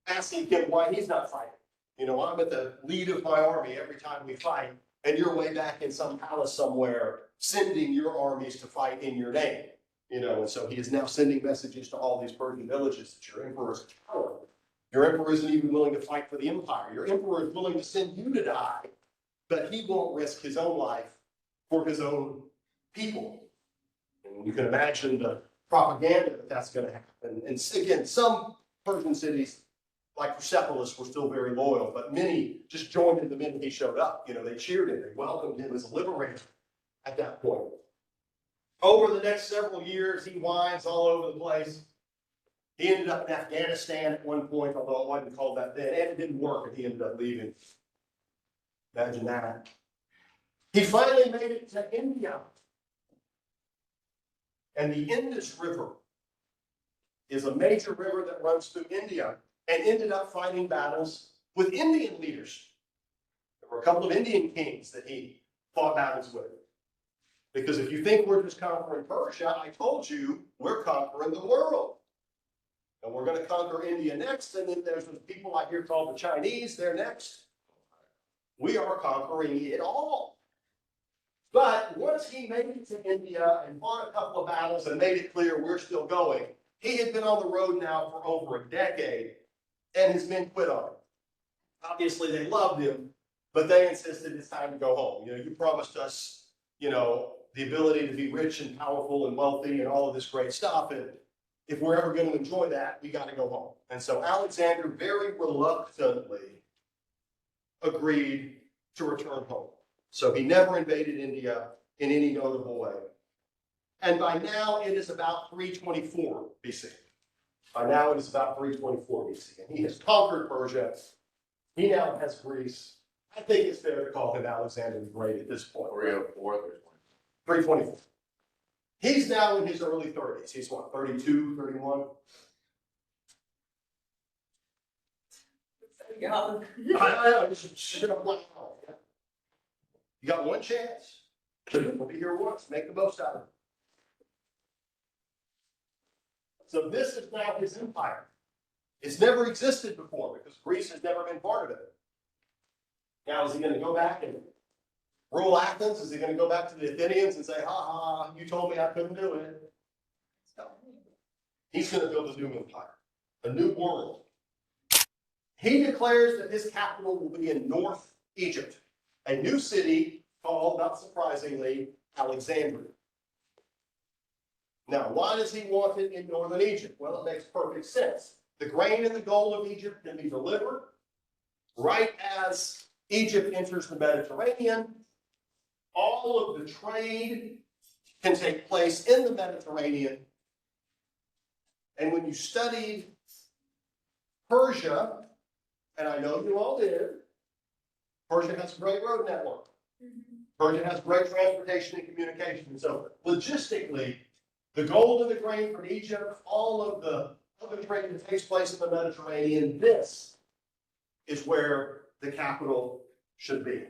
asking him why he's not fighting. I'm at the lead of my army every time we fight, and you're way back in some palace somewhere, sending your armies to fight in your name. And so he is now sending messages to all these Persian villages that your emperor is a coward. Your emperor isn't even willing to fight for the empire. Your emperor is willing to send you to die, but he won't risk his own life for his own people. And you can imagine the propaganda that's going to happen. And again, some Persian cities, like Persepolis, were still very loyal, but many just joined him the minute he showed up. They cheered him, they welcomed him as a liberator at that point. Over the next several years, he winds all over the place. He ended up in Afghanistan at one point, although it wasn't called that then, and it didn't work, and he ended up leaving. Imagine that. He finally made it to India. And the Indus River is a major river that runs through India, and ended up fighting battles with Indian leaders. There were a couple of Indian kings that he fought battles with. Because if you think we're just conquering Persia, I told you we're conquering the world. And we're going to conquer India next, and then there's people out here called the Chinese, they're next. We are conquering it all. But once he made it to India and fought a couple of battles and made it clear we're still going, he had been on the road now for over a decade, and his men quit on him. Obviously, they loved him, but they insisted it's time to go home. You promised us, the ability to be rich and powerful and wealthy and all of this great stuff. And if we're ever going to enjoy that, we got to go home. And so Alexander very reluctantly agreed to return home. So he never invaded India in any notable way. And by now it is about 324 BC. By now it is about 324 BC. And he has conquered Persia. He now has Greece. I think it's fair to call him Alexander the Great at this point. 304, 324. He's now in his early 30s. He's what, 32, 31? Young. I know, you got one chance. We'll be here once. Make the most out of it. So this is now his empire. It's never existed before because Greece has never been part of it. Now, is he going to go back and rule Athens? Is he going to go back to the Athenians and say, ha ha, you told me I couldn't do it? No. He's going to build a new empire, a new world. He declares that his capital will be in North Egypt, a new city called, not surprisingly, Alexandria. Now, why does he want it in northern Egypt? Well, it makes perfect sense. The grain and the gold of Egypt can be delivered right as Egypt enters the Mediterranean. All of the trade can take place in the Mediterranean. And when you studied Persia, and I know you all did, Persia has a great road network. Persia has great transportation and communication. So logistically, The gold and the grain from Egypt, all of the other trade that takes place in the Mediterranean, this is where the capital should be.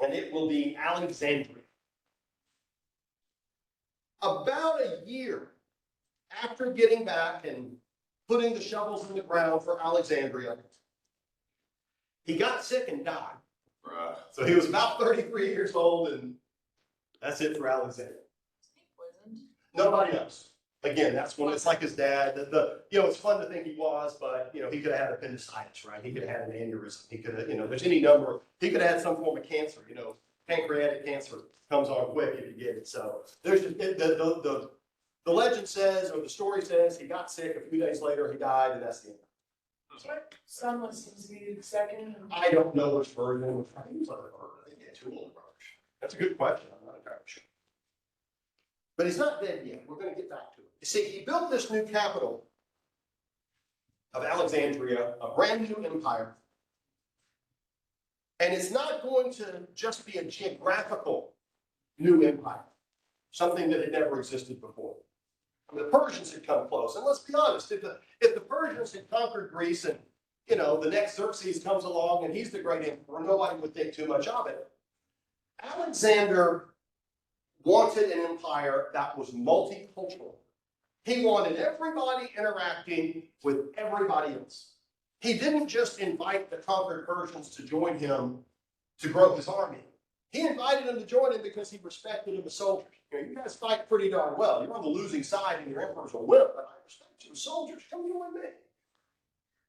And it will be Alexandria. About a year after getting back and putting the shovels in the ground for Alexandria, he got sick and died. Right. So he was about 33 years old, and that's it for Alexandria. Nobody knows. Again, that's when it's like his dad. It's fun to think he was, but he could have had appendicitis, right? He could have had an aneurysm. He could have, there's any number. He could have had some form of cancer. Pancreatic cancer comes on quick if you get it. So there's just, the legend says, or the story says, he got sick. A few days later, he died, and that's the end. Someone seems to be the second. I don't know which version. I think it was other version. I think he had two older brothers. That's a good question. I'm not entirely sure. But he's not dead yet. We're going to get back to it. You see, he built this new capital of Alexandria, a brand new empire. And it's not going to just be a geographical new empire, something that had never existed before. The Persians had come close. And let's be honest, if the Persians had conquered Greece and, the next Xerxes comes along and he's the great emperor, nobody would think too much of it. Alexander wanted an empire that was multicultural. He wanted everybody interacting with everybody else. He didn't just invite the conquered Persians to join him to grow his army. He invited them to join him because he respected them as soldiers. You guys fight pretty darn well. You're on the losing side and your emperors will win, but I respect you as soldiers. Come join me.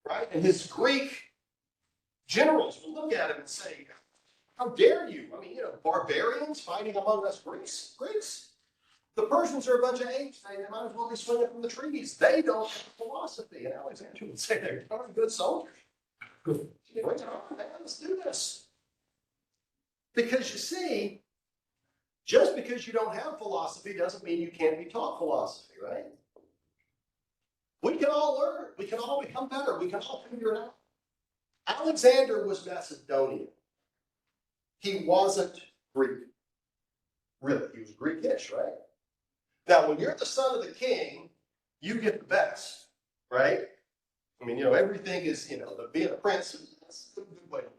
Right? And his Greek generals will look at him and say, how dare you? I mean, barbarians fighting among us Greeks. The Persians are a bunch of apes. They might as well be swinging from the trees. They don't have philosophy. And Alexander would say they're darn good soldiers. Let's do this. Because you see, just because you don't have philosophy doesn't mean you can't be taught philosophy, right? We can all learn. We can all become better. We can all figure it out. Alexander was Macedonian. He wasn't Greek. Really, he was Greekish, right? Now, when you're the son of the king, you get the best, right? I mean, everything is, being a prince, that's a good way to live.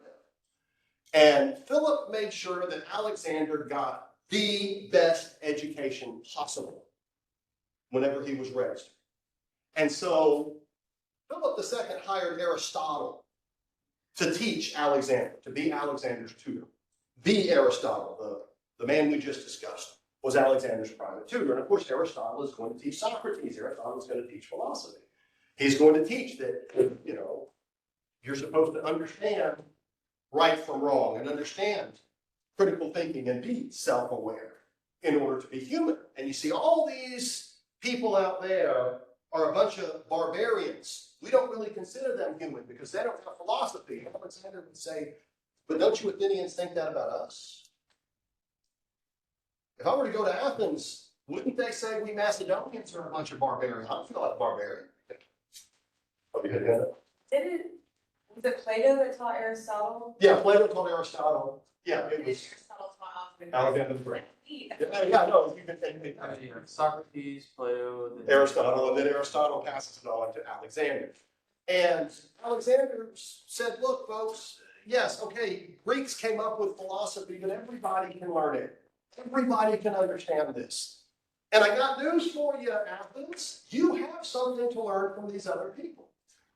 And Philip made sure that Alexander got the best education possible whenever he was raised. And so Philip II hired Aristotle to teach Alexander, to be Alexander's tutor. The Aristotle, the man we just discussed, was Alexander's private tutor. And of course, Aristotle is going to teach Socrates. Aristotle is going to teach philosophy. He's going to teach that, you're supposed to understand right from wrong and understand critical thinking and be self-aware in order to be human. And you see, all these people out there are a bunch of barbarians. We don't really consider them human because they don't have philosophy. Alexander would say, but don't you Athenians think that about us? If I were to go to Athens, wouldn't they say we Macedonians are a bunch of barbarians? I don't feel like a barbarian. Was it Plato that taught Aristotle? Yeah, Plato taught Aristotle. Yeah, it was Aristotle taught Alexander the Great. Yeah. No, you can think Socrates, Plato, Aristotle, and then Aristotle passes it on to Alexander. And Alexander said, look, folks, yes, okay, Greeks came up with philosophy, but everybody can learn it. Everybody can understand this. And I got news for you, Athens. You have something to learn from these other people.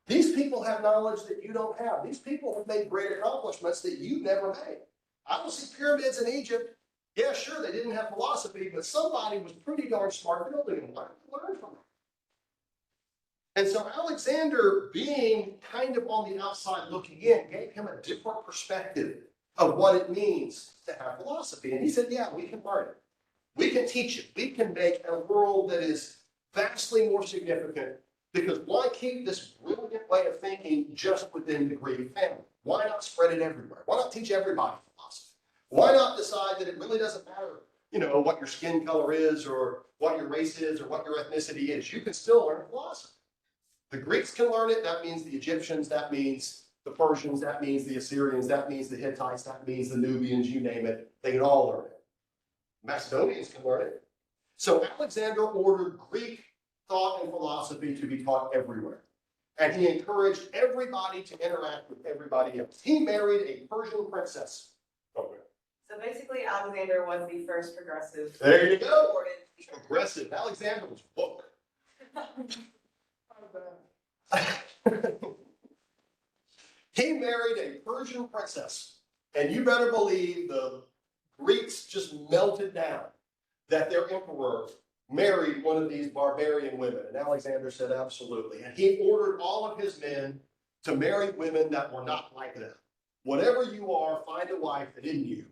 These people have knowledge that you don't have. These people have made great accomplishments that you never made. I don't see pyramids in Egypt. Yeah, sure, they didn't have philosophy, but somebody was pretty darn smart building them. Learn from them. And so Alexander, being kind of on the outside looking in, gave him a different perspective of what it means to have philosophy. And he said, yeah, we can learn it. We can teach it. We can make a world that is vastly more significant, because why keep this brilliant way of thinking just within the Greek family? Why not spread it everywhere? Why not teach everybody philosophy? Why not decide that it really doesn't matter, what your skin color is or what your race is or what your ethnicity is? You can still learn philosophy. The Greeks can learn it. That means the Egyptians. That means the Persians. That means the Assyrians. That means the Hittites. That means the Nubians. You name it. They can all learn it. Macedonians can learn it. So Alexander ordered Greek thought and philosophy to be taught everywhere. And he encouraged everybody to interact with everybody else. He married a Persian princess. Okay. So basically Alexander was the first progressive. There you go. Recorded. Progressive. Alexander was book. He married a Persian princess. And you better believe the Greeks just melted down that their emperor married one of these barbarian women. And Alexander said, absolutely. And he ordered all of his men to marry women that were not like them. Whatever you are, find a wife that isn't you.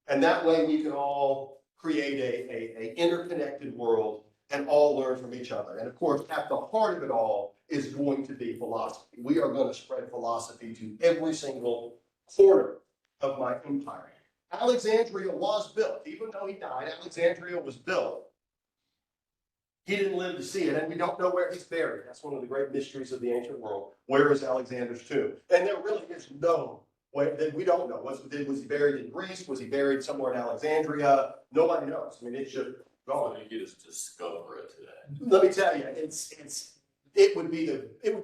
And that way we can all create a interconnected world and all learn from each other. And of course, at the heart of it all is going to be philosophy. We are going to spread philosophy to every single corner of my empire. Alexandria was built. Even though he died, Alexandria was built. He didn't live to see it, and we don't know where he's buried. That's one of the great mysteries of the ancient world. Where is Alexander's tomb? And there really is no way that we don't know. Was he buried in Greece? Was he buried somewhere in Alexandria? Nobody knows. I mean, it's just I gone. think you just discover it today. Let me tell you, it would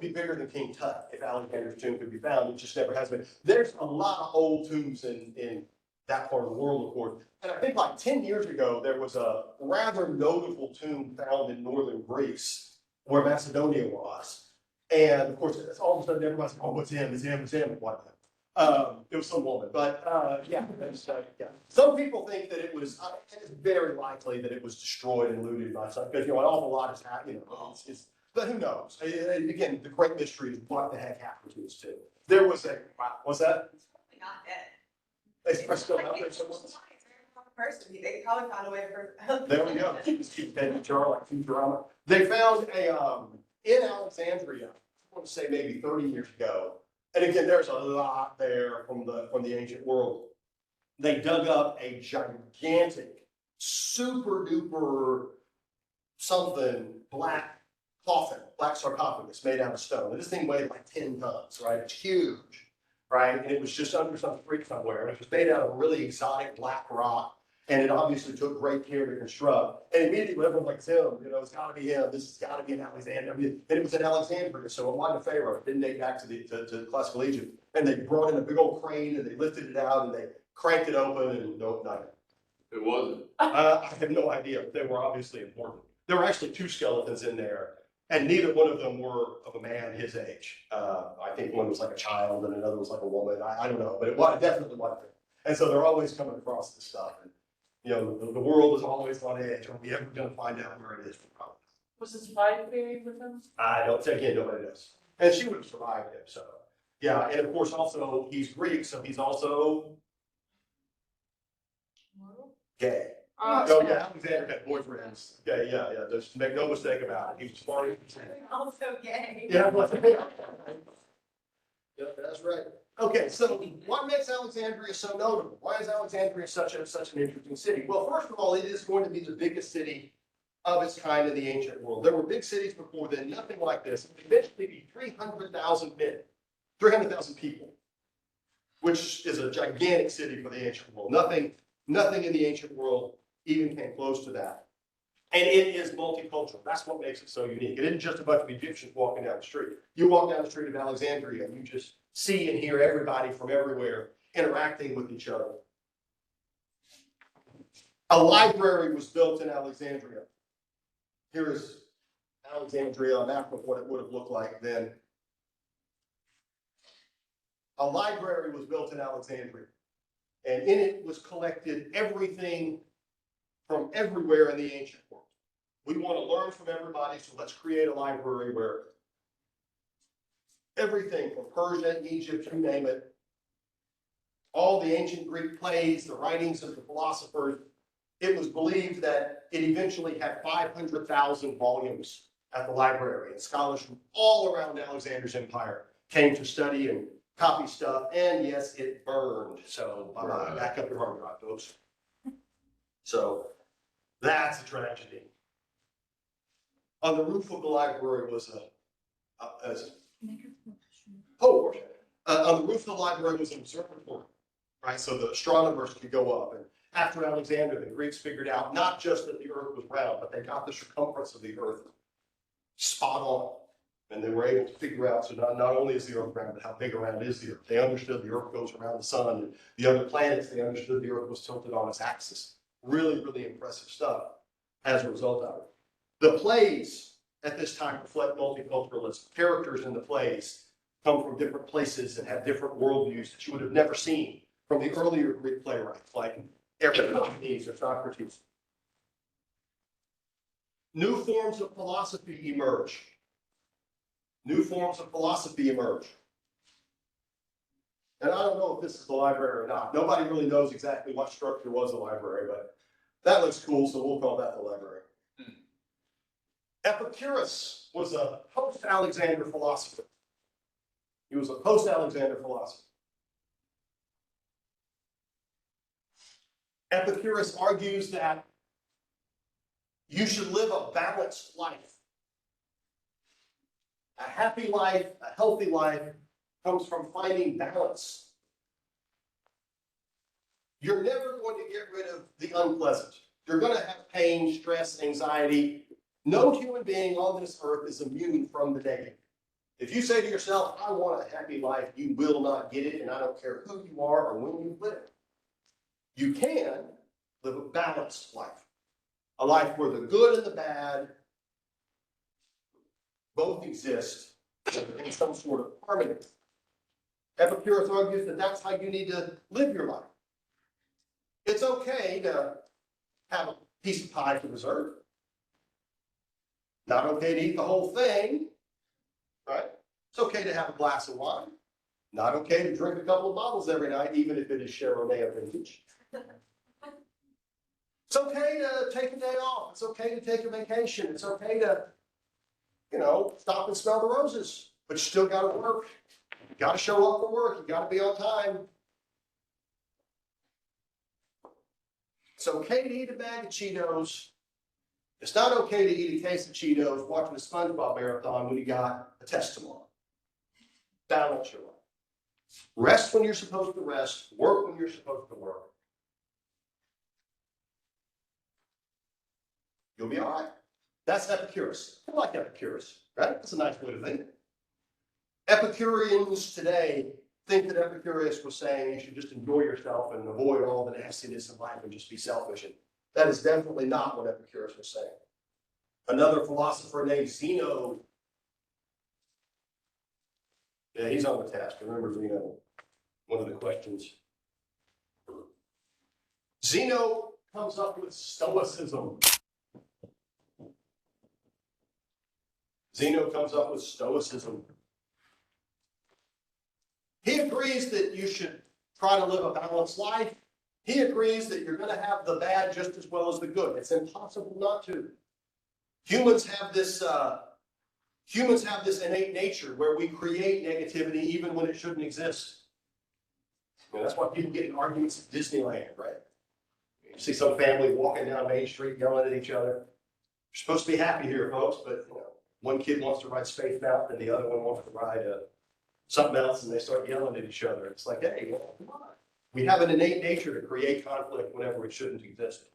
be bigger than King Tut if Alexander's tomb could be found. It just never has been. There's a lot of old tombs in that part of the world, of course. And I think like 10 years ago, there was a rather notable tomb found in northern Greece where Macedonia was. And of course, all of a sudden everybody's like, oh, it's him, it's him, it's him. What? It was some woman, but yeah. Some people think that it was, it's very likely that it was destroyed and looted by some, because, an awful lot has happened, but who knows? And again, the great mystery is what the heck happened to this too. There was what's that? It's probably not dead. It's still out there somewhere. Person, they probably found a way to. There we go. Just keep that in the jar like Futurama. They found in Alexandria, I want to say maybe 30 years ago. And again, there's a lot there from the ancient world. They dug up a gigantic, super duper something black coffin, black sarcophagus made out of stone. And this thing weighed like 10 tons, right? It's huge, right? And it was just under some creek somewhere. And it was made out of really exotic black rock. And it obviously took great care to construct. And immediately everyone was like, Tim, it's got to be him. This has got to be an Alexander. And it was in Alexandria, so it wasn't a pharaoh. It didn't date back to classical Egypt. And they brought in a big old crane and they lifted it out and they cranked it open and nope, nothing. It wasn't. I have no idea, but they were obviously important. There were actually two skeletons in there, and neither one of them were of a man his age. I think one was like a child and another was like a woman. I don't know, but it definitely wasn't. And so they're always coming across this stuff. And, the world is always on edge. Are we ever going to find out where it is? Was his wife buried with him? I don't think nobody knows. And she would have survived him. So, yeah. And of course, also, he's Greek, so he's also gay. Oh, yeah. Alexander had boyfriends. Yeah, yeah, yeah. Just make no mistake about it. He was smart. Also gay. Yeah, yeah, that's right. Okay, so what makes Alexandria so notable? Why is Alexandria such an interesting city? Well, first of all, it is going to be the biggest city of its kind in the ancient world. There were big cities before then, nothing like this. It would eventually be 300,000 men, 300,000 people, which is a gigantic city for the ancient world. Nothing in the ancient world even came close to that. And it is multicultural. That's what makes it so unique. It isn't just a bunch of Egyptians walking down the street. You walk down the street of Alexandria and you just see and hear everybody from everywhere interacting with each other. A library was built in Alexandria. Here is Alexandria, a map of what it would have looked like then. A library was built in Alexandria. And in it was collected everything from everywhere in the ancient world. We want to learn from everybody, so let's create a library where everything from Persia, Egypt, you name it, all the ancient Greek plays, the writings of the philosophers, it was believed that it eventually had 500,000 volumes at the library, and scholars from all around Alexander's empire came to study and copy stuff, and yes, it burned. So back up your hard drive, folks. So that's a tragedy. On the roof of the library was on the roof of the library was an observatory, right? So the astronomers could go up After Alexander, the Greeks figured out not just that the earth was round, but they got the circumference of the earth spot on. And they were able to figure out, so not only is the earth round, but how big around is the earth. They understood the earth goes around the sun and the other planets. They understood the earth was tilted on its axis. Really, really impressive stuff as a result of it. The plays at this time reflect multiculturalism. Characters in the plays come from different places and have different worldviews that you would have never seen from the earlier Greek playwrights, like Aristophanes or Socrates. New forms of philosophy emerge. New forms of philosophy emerge. And I don't know if this is the library or not. Nobody really knows exactly what structure was the library, but that looks cool, so we'll call that the library. Epicurus was a post-Alexander philosopher. He was a post-Alexander philosopher. Epicurus argues that you should live a balanced life. A happy life, a healthy life comes from finding balance. You're never going to get rid of the unpleasant. You're going to have pain, stress, anxiety. No human being on this earth is immune from the negative. If you say to yourself, I want a happy life, you will not get it, and I don't care who you are or when you live. You can live a balanced life. A life where the good and the bad both exist in some sort of harmony. Epicurus argues that that's how you need to live your life. It's okay to have a piece of pie for dessert. Not okay to eat the whole thing, right? It's okay to have a glass of wine. Not okay to drink a couple of bottles every night, even if it is Chardonnay vintage. It's okay to take a day off. It's okay to take a vacation. It's okay to, stop and smell the roses. But you still got to work. You got to show up for work. You got to be on time. It's okay to eat a bag of Cheetos. It's not okay to eat a case of Cheetos watching a SpongeBob marathon when you got a test tomorrow. Balance your life. Rest when you're supposed to rest. Work when you're supposed to work. You'll be all right. That's Epicurus. I like Epicurus, right? That's a nice way to think. Epicureans today think that Epicurus was saying you should just enjoy yourself and avoid all the nastiness in life and just be selfish. And that is definitely not what Epicurus was saying. Another philosopher named Zeno. Yeah, he's on the test. Remember Zeno, one of the questions. Zeno comes up with Stoicism. Zeno comes up with Stoicism. He agrees that you should try to live a balanced life. He agrees that you're going to have the bad just as well as the good. It's impossible not to. Humans have this innate nature where we create negativity even when it shouldn't exist. That's why people get in arguments at Disneyland, right? You see some family walking down Main Street yelling at each other. You're supposed to be happy here, folks, but one kid wants to ride Space Mountain and the other one wants to ride something else, and they start yelling at each other. It's like, hey, come on. We have an innate nature to create conflict whenever it shouldn't exist.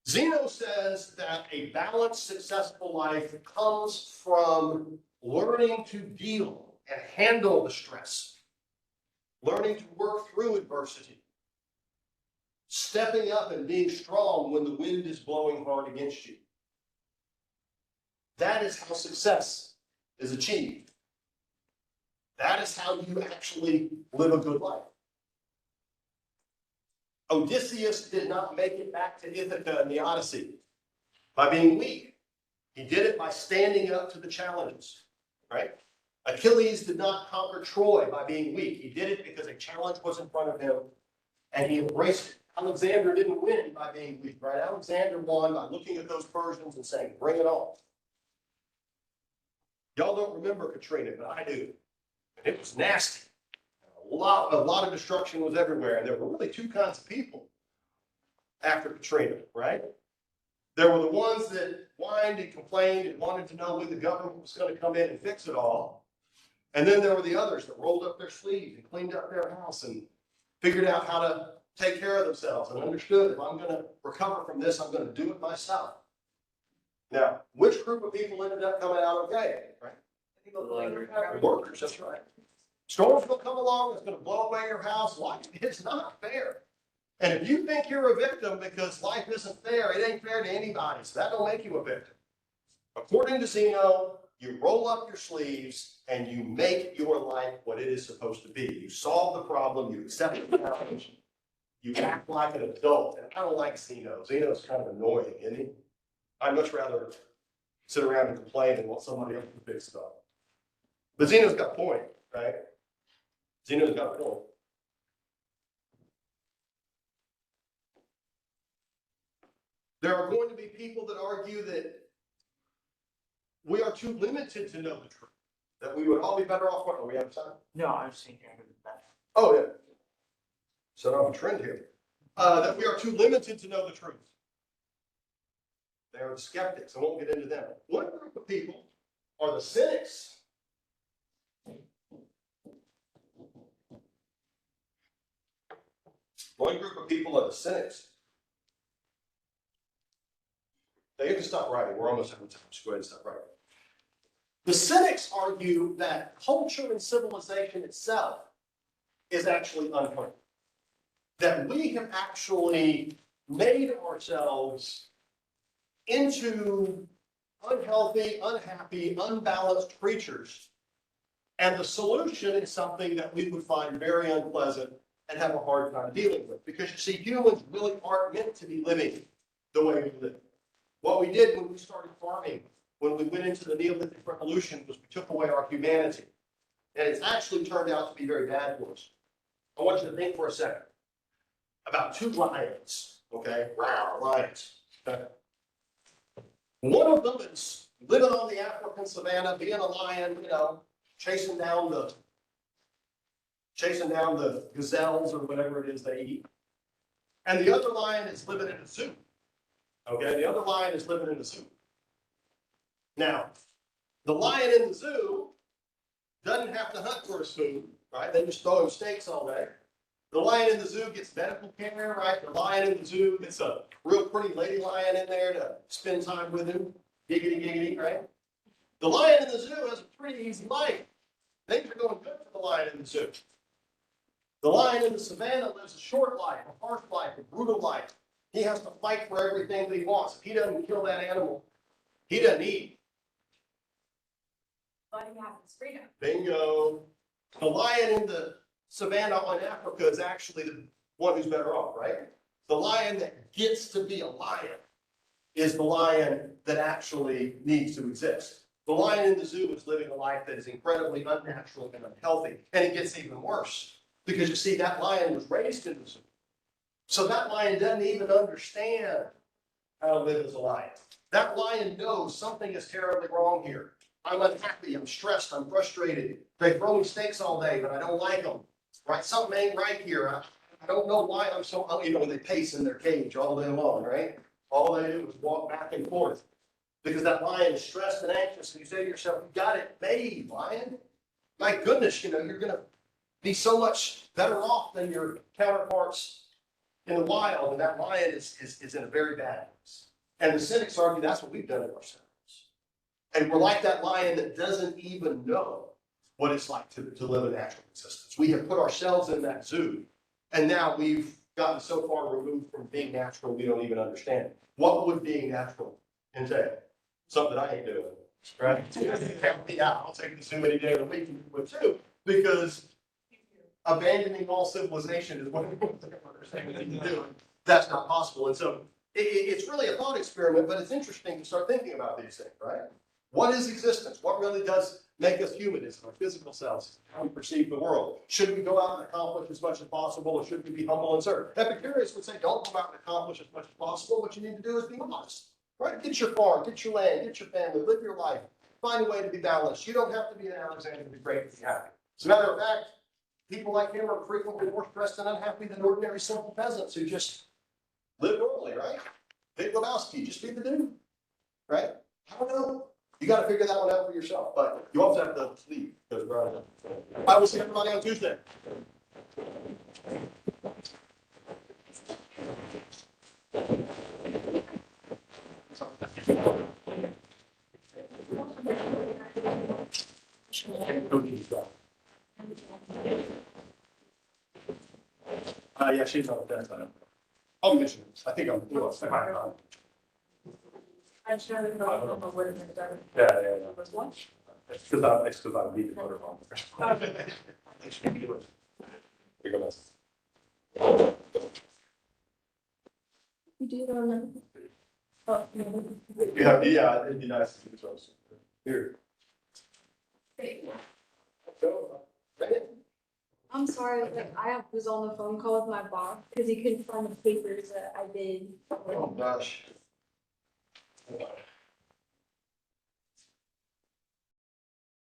Zeno says that a balanced, successful life comes from learning to deal and handle the stress, learning to work through adversity, stepping up and being strong when the wind is blowing hard against you. That is how success is achieved. That is how you actually live a good life. Odysseus did not make it back to Ithaca in the Odyssey by being weak. He did it by standing up to the challenges, right? Achilles did not conquer Troy by being weak. He did it because a challenge was in front of him and he embraced it. Alexander didn't win by being weak, right? Alexander won by looking at those Persians and saying, bring it on. Y'all don't remember Katrina, but I do. And it was nasty. A lot of destruction was everywhere. And there were really two kinds of people after Katrina, right? There were the ones that whined and complained and wanted to know when the government was going to come in and fix it all. And then there were the others that rolled up their sleeves and cleaned up their house and figured out how to take care of themselves and understood if I'm gonna recover from this, I'm gonna do it myself. Now, which group of people ended up coming out okay, right? The workers, that's right. Storms will come along, it's gonna blow away your house, life is not fair. And if you think you're a victim because life isn't fair, it ain't fair to anybody, so that don't make you a victim. According to Zeno, you roll up your sleeves and you make your life what it is supposed to be. You solve the problem, you accept the challenge, you act like an adult. And I don't like Zeno. Zeno's kind of annoying, isn't he? I'd much rather sit around and complain and want somebody else to fix stuff. But Zeno's got a point, right? Zeno's got a point. There are going to be people that argue that we are too limited to know the truth, that we would all be better off. What, we have time? No, I've seen here that. Oh, yeah. Set off a trend here. That we are too limited to know the truth. They are the skeptics. I won't get into them. One group of people are the cynics. One group of people are the cynics. Now you can stop writing. We're almost out of time. Just go ahead and stop writing. The cynics argue that culture and civilization itself is actually unheard. That we have actually made ourselves into unhealthy, unhappy, unbalanced creatures. And the solution is something that we would find very unpleasant and have a hard time dealing with. Because you see, humans really aren't meant to be living the way we live. What we did when we started farming, when we went into the Neolithic Revolution, was we took away our humanity. And it's actually turned out to be very bad for us. I want you to think for a second about two lions, okay? Wow, lions. Okay. One of them is living on the African savannah, being a lion, chasing down the gazelles or whatever it is they eat. And the other lion is living in a zoo. Okay, the other lion is living in a zoo. Now, the lion in the zoo doesn't have to hunt for his food, right? They just throw him steaks all day. The lion in the zoo gets medical care, right? The lion in the zoo gets a real pretty lady lion in there to spend time with him. Giggity, giggity, right? The lion in the zoo has a pretty easy life. Things are going good for the lion in the zoo. The lion in the savannah lives a short life, a harsh life, a brutal life. He has to fight for everything that he wants. If he doesn't kill that animal, he doesn't eat. But he has his freedom. Bingo. The lion in the savannah in Africa is actually the one who's better off, right? The lion that gets to be a lion is the lion that actually needs to exist. The lion in the zoo is living a life that is incredibly unnatural and unhealthy. And it gets even worse because you see, that lion was raised in the zoo. So that lion doesn't even understand how to live as a lion. That lion knows something is terribly wrong here. I'm unhappy, I'm stressed, I'm frustrated. They throw me steaks all day, but I don't like them. Right? Something ain't right here. I don't know why I'm so, they pace in their cage all day long, right? All they do is walk back and forth because that lion is stressed and anxious. And you say to yourself, you got it made, lion. My goodness, you're going to be so much better off than your counterparts in the wild. And that lion is in a very bad place. And the cynics argue that's what we've done to ourselves. And we're like that lion that doesn't even know what it's like to live a natural existence. We have put ourselves in that zoo, and now we've gotten so far removed from being natural, we don't even understand. What would being natural entail? Something I ain't doing, right? Yeah, I'll take the zoo any day of the week with too, because abandoning all civilization is what we're saying we need to do. That's not possible. And so it's really a thought experiment, but it's interesting to start thinking about these things, right? What is existence? What really does make us human? Is our physical selves, how we perceive the world? Should we go out and accomplish as much as possible, or should we be humble and serve? Epicurus would say, don't go out and accomplish as much as possible. What you need to do is be honest, right? Get your farm, get your land, get your family, live your life. Find a way to be balanced. You don't have to be an Alexander the Great to be happy. As a matter of fact, people like him are frequently more stressed and unhappy than ordinary simple peasants who just live normally, right? Big Lebowski, just be the dude, right? I don't know. You got to figure that one out for yourself, but you also have to leave because we're out of time. I will see everybody on Tuesday. Yeah, she's on that time. I'll mention it. I think I'm. I'm sure they know what it is. Yeah, yeah. It's because I need to motor home. You're gonna. You do remember? Oh, no. Yeah, it'd be nice to do so. Here. I'm sorry, like, was on the phone call with my boss because he couldn't find the papers that I did. Oh, gosh.